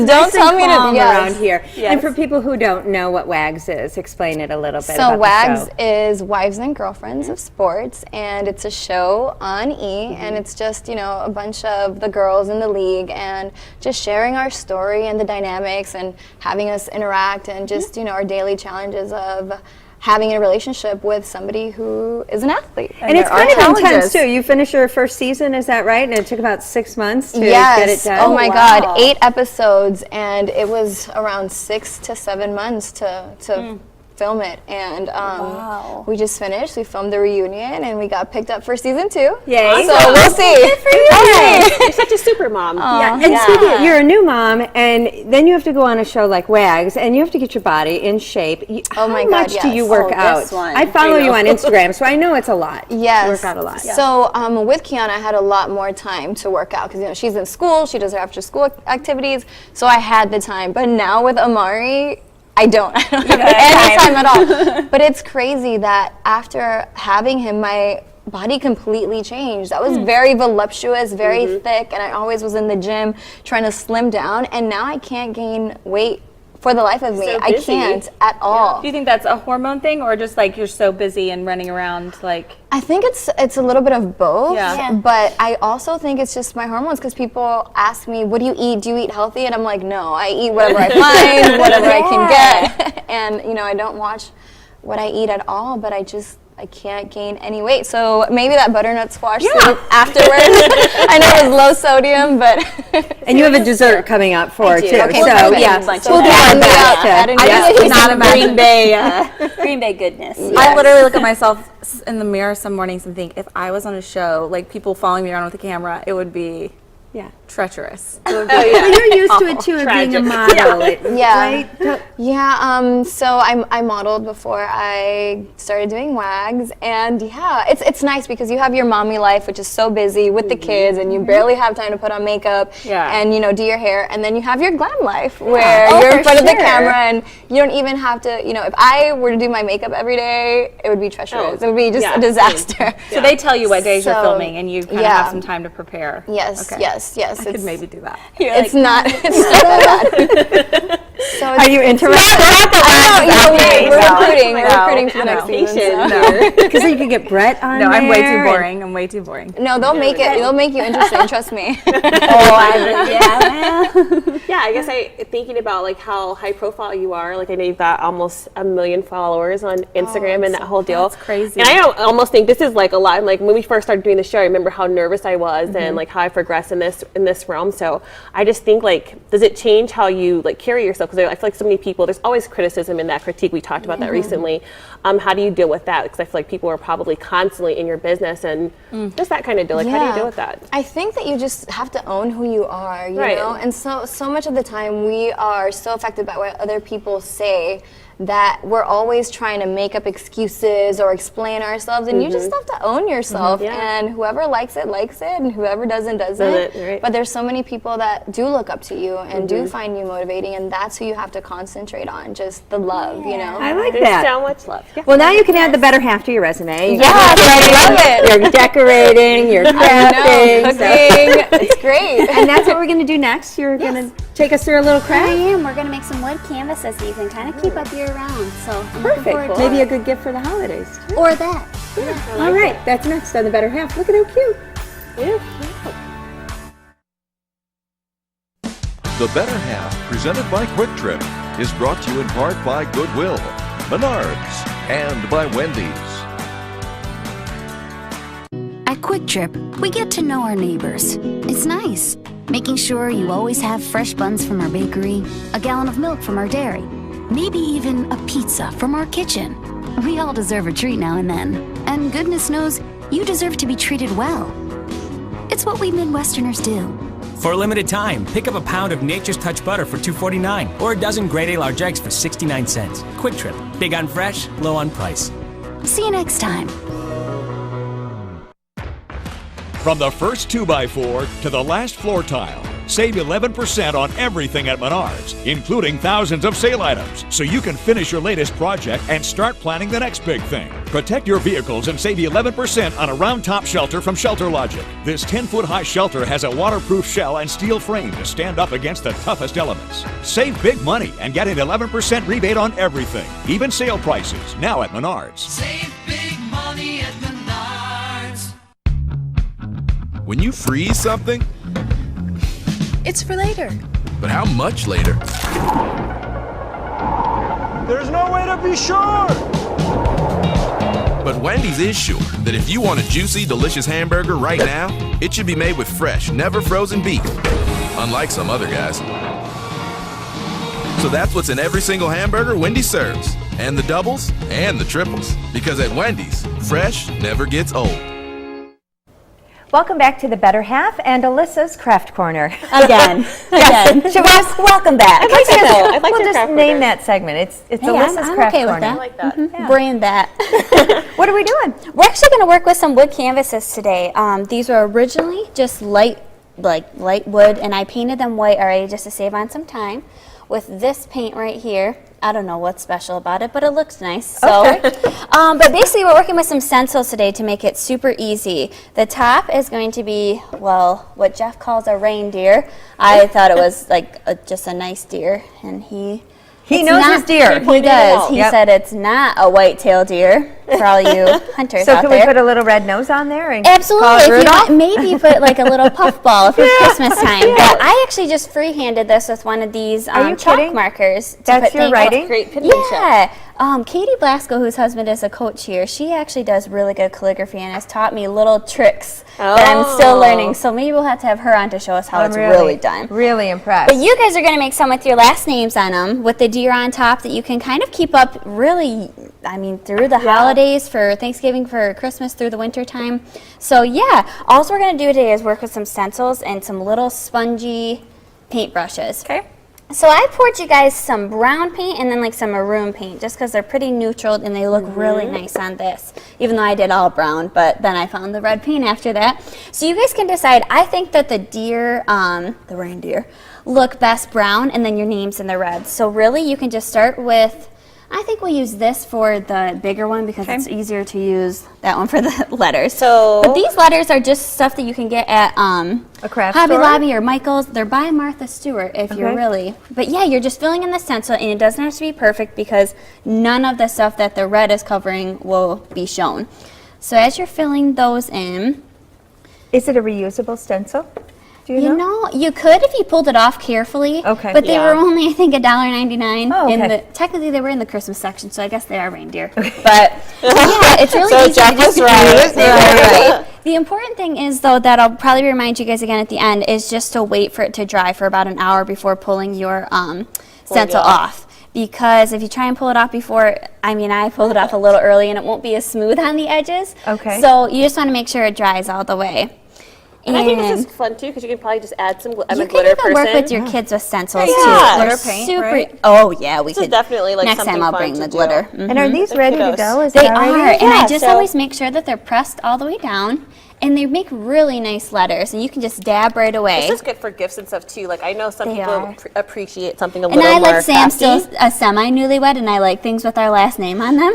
E: Don't tell me to
F: calm
E: yes.
F: around here. And for people who don't know what WAGS is, explain it a little bit.
E: So
F: about
E: WAGS
F: the show.
E: is Wives and Girlfriends of Sports, and it's a show on E, and it's just, a bunch of the girls in the league and just sharing our story and the dynamics and having us interact and just, our daily challenges of having a relationship with somebody who is an athlete.
A: And it's kind of intense too. You finish your first season, is that right? And it took about 6 months to get it done.
E: Oh my God, 8 episodes, and it was around 6 to 7 months to film it. And we just finished. We filmed the reunion, and we got picked up for season 2.
A: Yay!
E: So we'll see.
C: Good for you. You're such a super mom.
A: Yeah. And speaking, you're a new mom, and then you have to go on a show like WAGs, and you have to get your body in shape. How much do you work out? I follow you on Instagram, so I know it's a lot.
E: Yes.
A: You work out a lot.
E: So with Kiana, I had a lot more time to work out because she's in school. She does her after school activities, so I had the time. But now with Amari, I don't have any time at all. But it's crazy that after having him, my body completely changed. I was very voluptuous, very thick, and I always was in the gym trying to slim down, and now I can't gain weight for the life of me. I can't at all.
D: Do you think that's a hormone thing, or just like you're so busy and running around like?
E: I think it's a little bit of both,
D: Yeah.
E: but I also think it's just my hormones because people ask me, what do you eat? Do you eat healthy? And I'm like, no, I eat whatever I find, whatever I can get. And, I don't watch what I eat at all, but I can't gain any weight. So maybe that butternut squash soup afterwards. I know it was low sodium, but.
A: And you have a dessert coming up for too.
E: Okay,
A: so
E: perfect.
A: yeah,
E: We'll
A: do our best.
D: I just not imagine
B: Green Bay goodness.
D: I literally look at myself in the mirror some mornings and think, if I was on a show, like people following me around with a camera, it would be treacherous. It would be
A: But you're used to it too, of being a model, right?
E: Yeah. So I modeled before I started doing WAGs, and it's nice because you have your mommy life, which is so busy with the kids, and you barely have time to put on makeup and do your hair, and then you have your glam life where you're in front of the camera, and you don't even have to. If I were to do my makeup every day, it would be treacherous. It would be just a disaster.
D: So they tell you what days you're filming, and you kind of have some time to prepare.
E: Yes.
D: Okay.
E: Yes.
D: I could maybe do that.
E: It's not bad. So
A: Are you interested?
E: We're recruiting for the next season.
A: Because you could get Brett on
D: No,
A: there.
D: I'm way too boring. I'm way too boring.
E: No, they'll make you interesting. Trust me.
C: I guess thinking about like how high profile you are. Like I know you've got almost 1 million followers on Instagram and that whole deal.
D: That's crazy.
C: And I almost think this is like a lot. Like when we first started doing the show, I remember how nervous I was and like how I progressed in this realm. So I just think like, does it change how you like carry yourself? Because I feel like so many people, there's always criticism in that critique. We talked about that recently. How do you deal with that? Because I feel like people are probably constantly in your business and just that kind of deal. Like how do you deal with that?
E: I think that you just have to own who you are, you know? And so much of the time we are so affected by what other people say that we're always trying to make up excuses or explain ourselves, and you just have to own yourself, and whoever likes it, and whoever doesn't.
C: Right.
E: But there's so many people that do look up to you and do find you motivating, and that's who you have to concentrate on, just the love,
A: I like
C: There's
A: that.
C: so much love.
A: Well, now you can add the better half to your resume.
E: I love it.
A: You're decorating, you're crafting.
E: Cooking. It's great.
A: And that's what we're going to do next. You're going to take us through a little
B: I
A: craft.
B: am. We're going to make some wood canvases so you can kind of keep up year round. So I'm looking forward to
A: Maybe
B: it.
A: a good gift for the holidays. Too.
B: Or that.
A: All right, that's next on the better half. Look at how cute.
G: The Better Half, presented by Quick Trip, is brought to you in part by Goodwill, Menards, and by Wendy's.
Q: At Quick Trip, we get to know our neighbors. It's nice, making sure you always have fresh buns from our bakery, a gallon of milk from our dairy, maybe even a pizza from our kitchen. We all deserve a treat now and then, and goodness knows you deserve to be treated well. It's what we Midwesterners do.
R: For a limited time, pick up a pound of Nature's Touch butter for $2.49 or a dozen grade A large eggs for 69 cents. Quick Trip. Big on fresh, low on price.
Q: See you next time.
K: From the first 2x4 to the last floor tile, save 11% on everything at Menards, including thousands of sale items, so you can finish your latest project and start planning the next big thing. Protect your vehicles and save 11% on a round top shelter from Shelter Logic. This 10-foot high shelter has a waterproof shell and steel frame to stand up against the toughest elements. Save big money and get an 11% rebate on everything, even sale prices, now at Menards.
L: Save big money at Menards.
M: When you freeze something,
J: It's for later.
M: but how much later?
N: There's no way to be sure.
M: But Wendy's is sure that if you want a juicy, delicious hamburger right now, it should be made with fresh, never frozen beef, unlike some other guys. So that's what's in every single hamburger Wendy's serves, and the doubles and the triples. Because at Wendy's, fresh never gets old.
F: Welcome back to the Better Half and Alyssa's Craft Corner.
B: Again.
F: Shabazz, welcome back.
C: I'd like to know. I'd like
F: we'll
C: your
F: just
C: craft
F: name
C: corner.
F: that segment. It's
B: Hey,
F: Alyssa's
B: I'm
F: Craft
B: okay with
F: Corner.
B: that.
C: I like that.
B: Mhm. Brand that.
F: What are we doing?
B: We're actually going to work with some wood canvases today. These were originally just light wood, and I painted them white already just to save on some time. With this paint right here, I don't know what's special about it, but it looks nice. So, but basically we're working with some stencils today to make it super easy. The top is going to be, well, what Jeff calls a reindeer. I thought it was like just a nice deer, and he
F: knows his deer.
B: He does. He said it's not a white-tailed deer for all you hunters
F: So
B: out
F: can
B: there.
F: we put a little red nose on there? And
B: Absolutely.
F: call it
B: If you
F: Rudolph?
B: want, maybe put like a little puffball if it's Christmas time. But I actually just freehanded this with one of these
F: Are you
B: chalk
F: kidding?
B: markers.
F: That's your writing?
C: Great penmanship.
B: Yeah. Katie Blasco, whose husband is a coach here, she actually does really good calligraphy and has taught me little tricks that I'm still learning. So maybe we'll have to have her on to show us how it's really done.
F: Really impressed.
B: But you guys are going to make some with your last names on them, with the deer on top that you can kind of keep up really, I mean, through the holidays, for Thanksgiving, for Christmas, through the winter time. So yeah, all we're going to do today is work with some stencils and some little spongy paintbrushes.
D: Okay.
B: So I poured you guys some brown paint and then like some maroon paint, just because they're pretty neutral and they look really nice on this, even though I did all brown, but then I found the red paint after that. So you guys can decide. I think that the deer, the reindeer, look best brown, and then your name's in the red. So really you can just start with, I think we'll use this for the bigger one because it's easier to use that one for the letters.
C: So,
B: but these letters are just stuff that you can get at
F: a craft
B: Hobby
F: store?
B: Lobby or Michael's. They're by Martha Stewart if you're really. But yeah, you're just filling in the stencil, and it doesn't have to be perfect because none of the stuff that the red is covering will be shown. So as you're filling those in.
F: Is it a reusable stencil? Do you know?
B: You could if you pulled it off carefully.
F: Okay.
B: But they were only, I think, $1.99.
F: Oh, okay.
B: Technically, they were in the Christmas section, so I guess they are reindeer. But yeah, it's really
C: So
B: easy
C: Jeff
B: to just
C: was right.
B: Right. The important thing is, though, that I'll probably remind you guys again at the end, is just to wait for it to dry for about an hour before pulling your stencil off. Because if you try and pull it off before, I pulled it off a little early, and it won't be as smooth on the edges.
F: Okay.
B: So you just want to make sure it dries all the way.
C: And I think this is fun too because you can probably just add some. I'm a
B: you
C: glitter
B: can even
C: person.
B: work with your kids with stencils too.
C: Yeah.
B: They're
C: Glitter paint,
B: super.
C: right?
B: Oh yeah, we
C: This is
B: could
C: definitely, like,
B: next
C: something
B: time I'll
C: fun
B: bring
C: to
B: the
C: do.
B: glitter.
F: And are these
C: They're
F: ready to
C: kudos.
F: go? Is
B: They
F: that
B: are,
F: ready?
B: and I just always make sure that they're pressed all the way down, and they make really nice letters, and you can just dab right away.
C: This is good for gifts and stuff too. Like I know some
B: They
C: people
B: are.
C: appreciate something a
B: And
C: little
B: I
C: more
B: like Sam
C: crafty.
B: still a semi-newlywed, and I like things with our last name on them.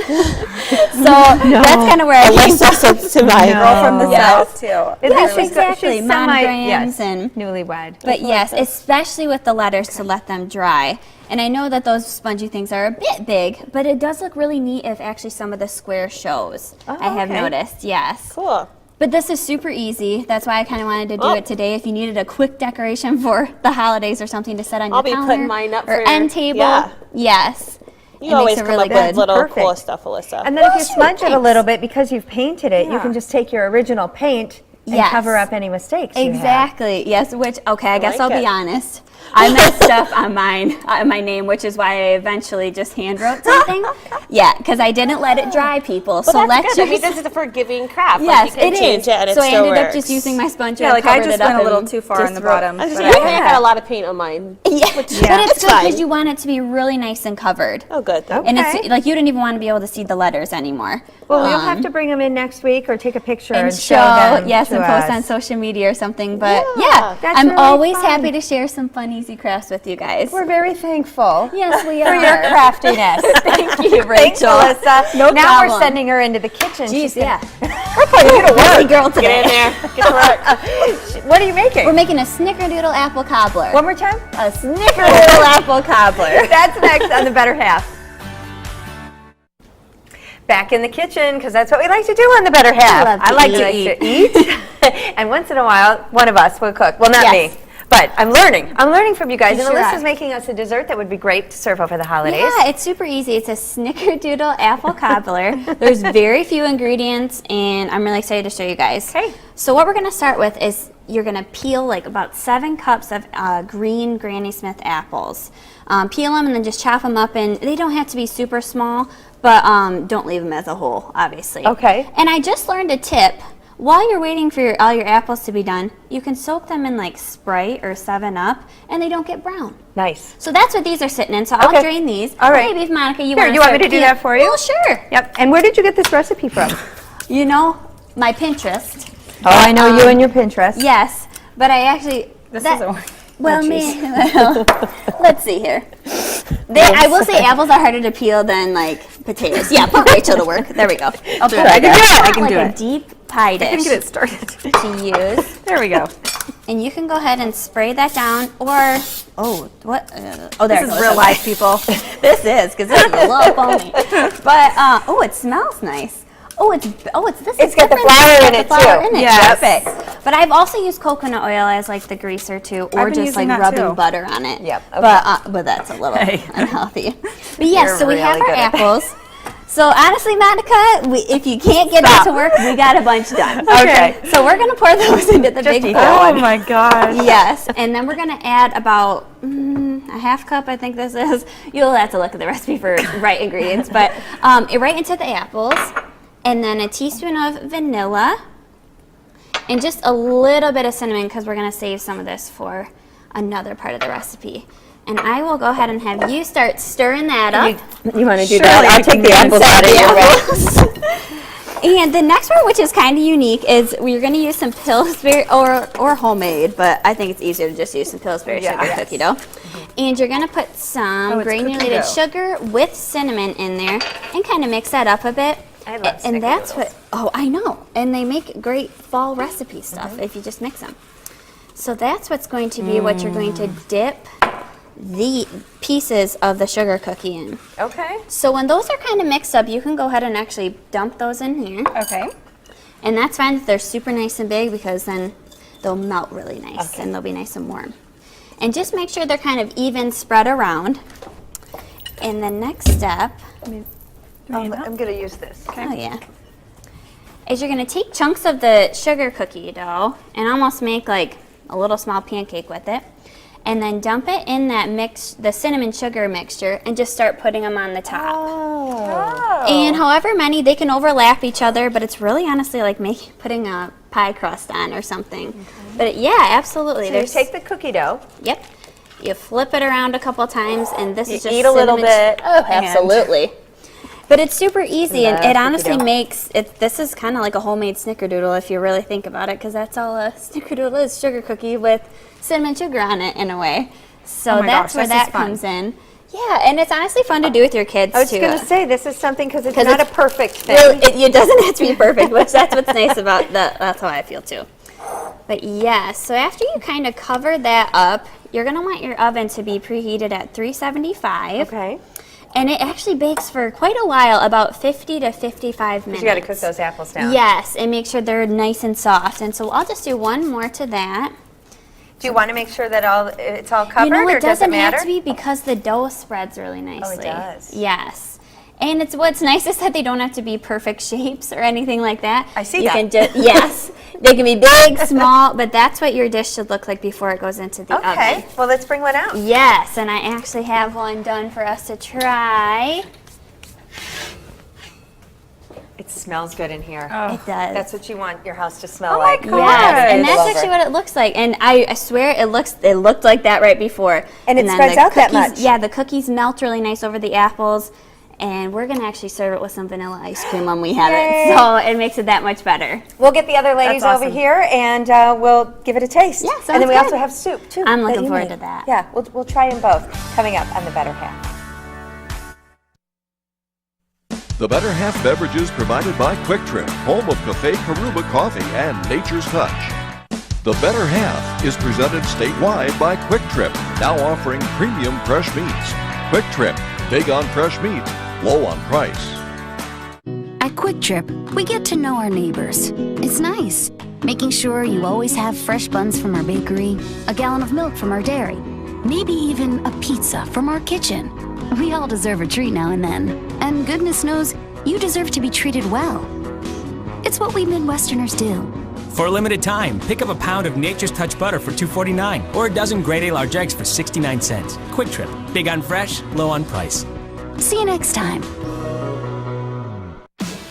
B: So that's kind of where I came from.
D: Girl from the
B: Yes.
D: south too.
B: Yes, exactly.
F: She's
B: Monograms and
F: newlywed.
B: But yes, especially with the letters to let them dry. And I know that those spongy things are a bit big, but it does look really neat if actually some of the square shows. I have
C: okay.
B: noticed, yes.
C: Cool.
B: But this is super easy. That's why I kind of wanted to do it today. If you needed a quick decoration for the holidays or something to set on
C: I'll
B: your
C: be
B: counter
C: putting mine up
B: or
C: for-
B: end table,
C: yeah.
B: yes.
C: You always come
B: really
C: up
B: good.
C: with little
F: Perfect.
C: cool stuff, Alyssa.
F: And then if you smudge it a little bit, because you've painted it, you can just take your original paint and
B: Yes.
F: cover up any mistakes you have.
B: Exactly. Yes. Which I guess
C: like
B: I'll be
C: it.
B: honest. I messed up on mine, my name, which is why I eventually just hand wrote something. Yeah, because I didn't let it dry, people.
C: But
B: so
C: that's
B: let's
C: good. I mean,
B: just.
C: this is a forgiving craft.
B: Yes,
C: like, you can
B: it
C: change
B: is.
C: it and it
B: so I
C: still
B: ended up
C: works.
B: just using my sponge
D: Yeah,
B: and
D: like I
B: covered
D: just
B: it up
D: went a little
B: and
D: too far on the
B: just wrote-
D: bottom.
C: I was
D: but
C: gonna say, I got a lot of paint on mine.
B: Yeah,
C: Which,
B: but it's good
C: fine.
B: because you want it to be really nice and covered.
C: Oh, good.
B: And it's like you didn't even want to be able to see the letters anymore.
F: Well, you'll have to bring them in next week or take a picture and,
B: and
F: show
B: show,
F: them
B: yes,
F: to
B: and post
F: us.
B: on social media or something. But
C: Yeah,
B: yeah,
F: that's
B: I'm
F: really
B: always
F: fun.
B: happy to share some fun, easy crafts with you guys.
F: We're very thankful.
B: Yes, we
F: for
B: are.
F: your craftiness.
B: Thank you,
F: Thanks,
B: Rachel.
F: Alyssa.
B: No
F: now
B: problem.
F: we're sending her into the kitchen.
B: Jeez,
F: She's
B: yeah.
F: We're putting you to
B: Busy
F: work.
B: girl today.
C: Get in there. Get to work.
F: What are you making?
B: We're making a snickerdoodle apple cobbler.
F: One more time.
B: A snickerdoodle apple cobbler.
F: That's next on the Better Half. Back in the kitchen, because that's what we like to do on the Better Half.
B: love to
F: I like
B: eat.
F: to eat. And once in a while, one of us will cook. Well, not
B: Yes.
F: me. But I'm learning. I'm learning from you guys.
B: You
F: And
B: sure
F: Alyssa's
B: are.
F: making us a dessert that would be great to serve over the holidays.
B: Yeah, it's super easy. It's a snickerdoodle apple cobbler. There's very few ingredients, and I'm really excited to show you guys.
F: Okay.
B: So what we're going to start with is you're going to peel like about 7 cups of green Granny Smith apples. Peel them and then just chop them up, and they don't have to be super small, but don't leave them as a whole, obviously.
F: Okay.
B: And I just learned a tip. While you're waiting for all your apples to be done, you can soak them in like Sprite or 7-Up, and they don't get brown.
F: Nice.
B: So that's what these are sitting in. So I'll drain these.
F: All right.
B: Maybe if Monica, you
F: Here,
B: want
F: you want me to do that for you?
B: Well, sure.
F: Yep. And where did you get this recipe from?
B: You know, my Pinterest.
F: Oh, I know you and your Pinterest.
B: Yes, but I actually.
D: This isn't.
B: Well,
F: geez.
B: let's see here. I will say apples are harder to peel than like potatoes. Yeah, put Rachel to work. There we go. I'll do it.
F: I can do it. I can
B: like
F: do
B: a
F: it.
B: deep pie dish.
F: I can get it started.
B: To use.
F: There we go.
B: And you can go ahead and spray that down, or what? There
F: This
B: it
F: is
B: goes.
F: real life, people.
B: This is because this is a little foamy. But it smells nice.
F: It's got the flour in it too.
B: Yes. Perfect. But I've also used coconut oil as like the greaser too, or
D: been
B: just like
D: using that
B: rubbing
D: too.
B: butter on it.
F: Yep. Okay.
B: But that's a little unhealthy. But yes,
F: You're
B: so we have
F: really
B: our
F: good at
B: apples. So honestly, Monica, if you can't get it to work, we got a bunch done.
F: Okay.
B: So we're gonna pour those into the big bowl.
F: Oh my gosh.
B: Yes, and then we're gonna add about a half cup, I think this is. You'll have to look at the recipe for right ingredients, but right into the apples, and then a teaspoon of vanilla, and just a little bit of cinnamon because we're gonna save some of this for another part of the recipe. And I will go ahead and have you start stirring that up.
F: You want to do that? I'll take the apples out of your way.
B: And the next one, which is kind of unique, is we're going to use some Pillsbury or homemade, but I think it's easier to just use some Pillsbury sugar cookie dough. And you're going to put some granulated sugar with cinnamon in there and kind of mix that up a bit.
F: I love
B: and that's what. Oh, I know. And they make great fall recipe stuff if you just mix them. So that's what's going to be what you're going to dip the pieces of the sugar cookie in.
F: Okay.
B: So when those are kind of mixed up, you can go ahead and actually dump those in here.
F: Okay.
B: And that's fine if they're super nice and big because then they'll melt really nice and they'll be nice and warm. And just make sure they're kind of even spread around. And the next step,
F: I'm going to use this. Okay.
B: oh yeah, is you're going to take chunks of the sugar cookie dough and almost make like a little small pancake with it. And then dump it in that the cinnamon sugar mixture and just start putting them on the top.
F: Oh.
B: And however many, they can overlap each other, but it's really honestly like putting a pie crust on or something. Okay. But yeah, absolutely.
F: So you take the cookie dough.
B: Yep. You flip it around a couple times, and this is just
F: eat a little bit.
B: Oh, absolutely. But it's super easy, and it honestly
F: dough.
B: makes it. This is kind of like a homemade snickerdoodle if you really think about it, because that's all a snickerdoodle is: sugar cookie with cinnamon sugar on it in a way. So that's where that comes in. Yeah, and it's honestly fun to do with your kids too.
F: I was going to say this is something because it's not a perfect thing.
B: Well, it doesn't have to be perfect, which that's what's nice about that. That's how I feel too. But yeah, so after you kind of cover that up, you're going to want your oven to be preheated at 375.
F: Okay.
B: And it actually bakes for quite a while, about 50 to 55 minutes.
F: You got to cook those apples down.
B: Yes, and make sure they're nice and soft. And so I'll just do one more to that.
F: Do you want to make sure that it's all covered,
B: you know,
F: or
B: it
F: does it
B: doesn't
F: matter?
B: have to be because the dough spreads really nicely.
F: Oh, it does.
B: Yes. And what's nice is that they don't have to be perfect shapes or anything like that.
F: I see
B: you
F: that.
B: Can just, yes. They can be big, small, but that's what your dish should look like before it goes into the oven.
F: Okay. Well, let's bring one out.
B: Yes, and I actually have one done for us to try.
F: It smells good in here.
B: It does.
F: That's what you want your house to smell like.
B: Yes, and that's actually what it looks like. And I swear it looked like that right before.
F: And it
B: then
F: spreads
B: the
F: out that
B: cookies-
F: much.
B: Yeah, the cookies melt really nice over the apples. And we're going to actually serve it with some vanilla ice cream when we have
F: Yay.
B: it. So it makes it that much better.
F: We'll get the other ladies
B: That's
F: over
B: awesome.
F: here and we'll give it a taste.
B: Yeah, sounds
F: and then we
B: good.
F: also have soup too.
B: I'm
F: that
B: looking
F: you
B: forward
F: made.
B: to that.
F: Yeah, we'll try them both coming up on The Better Half.
G: The Better Half beverages provided by Quick Trip, home of Cafe Karuba Coffee and Nature's Touch. The Better Half is presented statewide by Quick Trip, now offering premium fresh meats. Quick Trip, big on fresh meat, low on price.
Q: At Quick Trip, we get to know our neighbors. It's nice. making sure you always have fresh buns from our bakery, a gallon of milk from our dairy, maybe even a pizza from our kitchen. We all deserve a treat now and then, and goodness knows you deserve to be treated well. It's what we Midwesterners do.
R: For a limited time, pick up a pound of Nature's Touch butter for $2.49 or a dozen grade A large eggs for 69 cents. Quick Trip. Big on fresh, low on price.
Q: See you next time.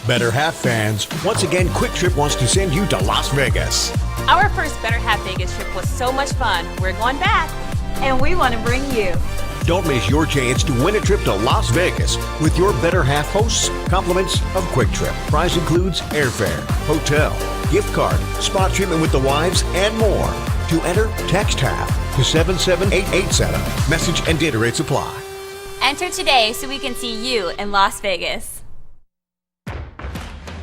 H: Better Half fans, once again, Quick Trip wants to send you to Las Vegas.
I: Our first Better Half Vegas trip was so much fun. We're going back.
F: And we want to bring you.
H: Don't miss your chance to win a trip to Las Vegas with your Better Half hosts. Compliments of Quick Trip. Prize includes airfare, hotel, gift card, spa treatment with the wives, and more. To enter, text HALF to 77887. Message and data rates apply.
I: Enter today so we can see you in Las Vegas.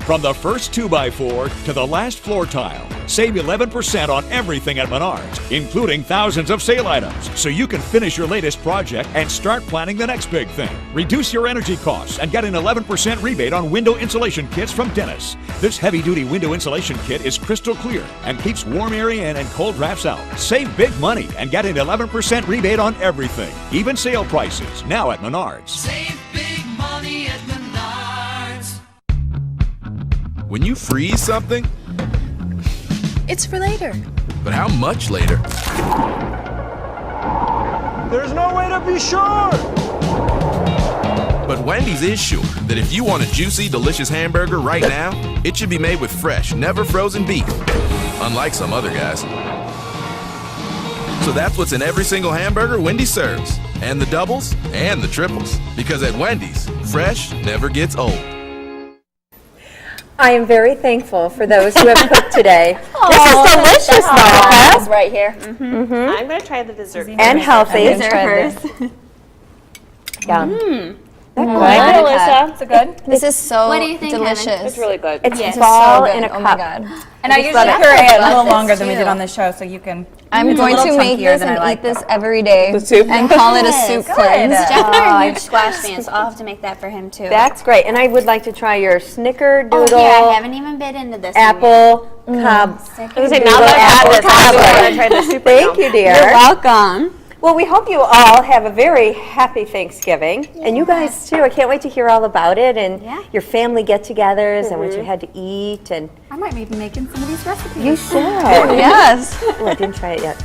K: From the first 2x4 to the last floor tile, save 11% on everything at Menards, including thousands of sale items, so you can finish your latest project and start planning the next big thing. Reduce your energy costs and get an 11% rebate on window insulation kits from Dennis. This heavy-duty window insulation kit is crystal clear and keeps warm air in and cold drafts out. Save big money and get an 11% rebate on everything, even sale prices, now at Menards.
L: Save big money at Menards.
M: When you freeze something,
J: It's for later.
M: but how much later?
N: There's no way to be sure.
M: But Wendy's is sure that if you want a juicy, delicious hamburger right now, it should be made with fresh, never frozen beef, unlike some other guys. So that's what's in every single hamburger Wendy's serves, and the doubles and the triples. Because at Wendy's, fresh never gets old.
F: I am very thankful for those who have cooked today. This is delicious, Monica.
C: It's right here.
F: Mm-hmm.
C: I'm going to try the dessert.
F: And healthy.
C: Dessert
F: first. Yum.
C: Hi, Alyssa.
E: Is it good? This is so
B: What do you think,
E: delicious.
B: Kevin?
C: It's really good.
F: It's
E: This is
F: ball
E: so good.
F: in a
E: Oh
F: cup.
E: my God.
D: And I usually
E: love
D: puree it a
E: love
D: little
E: this
D: longer than we
E: too.
D: did on the show, so you can.
E: I'm
D: It's a
E: going
D: little
E: to make
D: chunkier
E: this
D: than I
E: and
D: like,
E: eat this
D: though.
E: every day
C: The soup?
E: and call it a soup cleanse.
B: Jeff and
F: Oh,
B: I are
F: I-
B: huge squash fans, so I'll have to make that for him too.
F: That's great. And I would like to try your snickerdoodle
B: Oh, here, I haven't even bit into this one yet.
F: apple cob.
C: I was going to say, now that I've had this, I'm going to try the soup.
F: Thank you, dear.
B: You're welcome.
F: Well, we hope you all have a very happy Thanksgiving. And you guys, too. I can't wait to hear all about it and your family get-togethers and what you had to eat. And
D: I might be making some of these recipes.
F: you should.
E: Yes.
F: Oh, I didn't try it yet.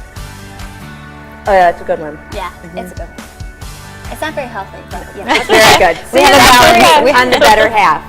F: Oh, yeah, it's a good one.
B: Yeah, it's a good one. It's not very healthy, but yeah.
F: Very good. See you on the better half.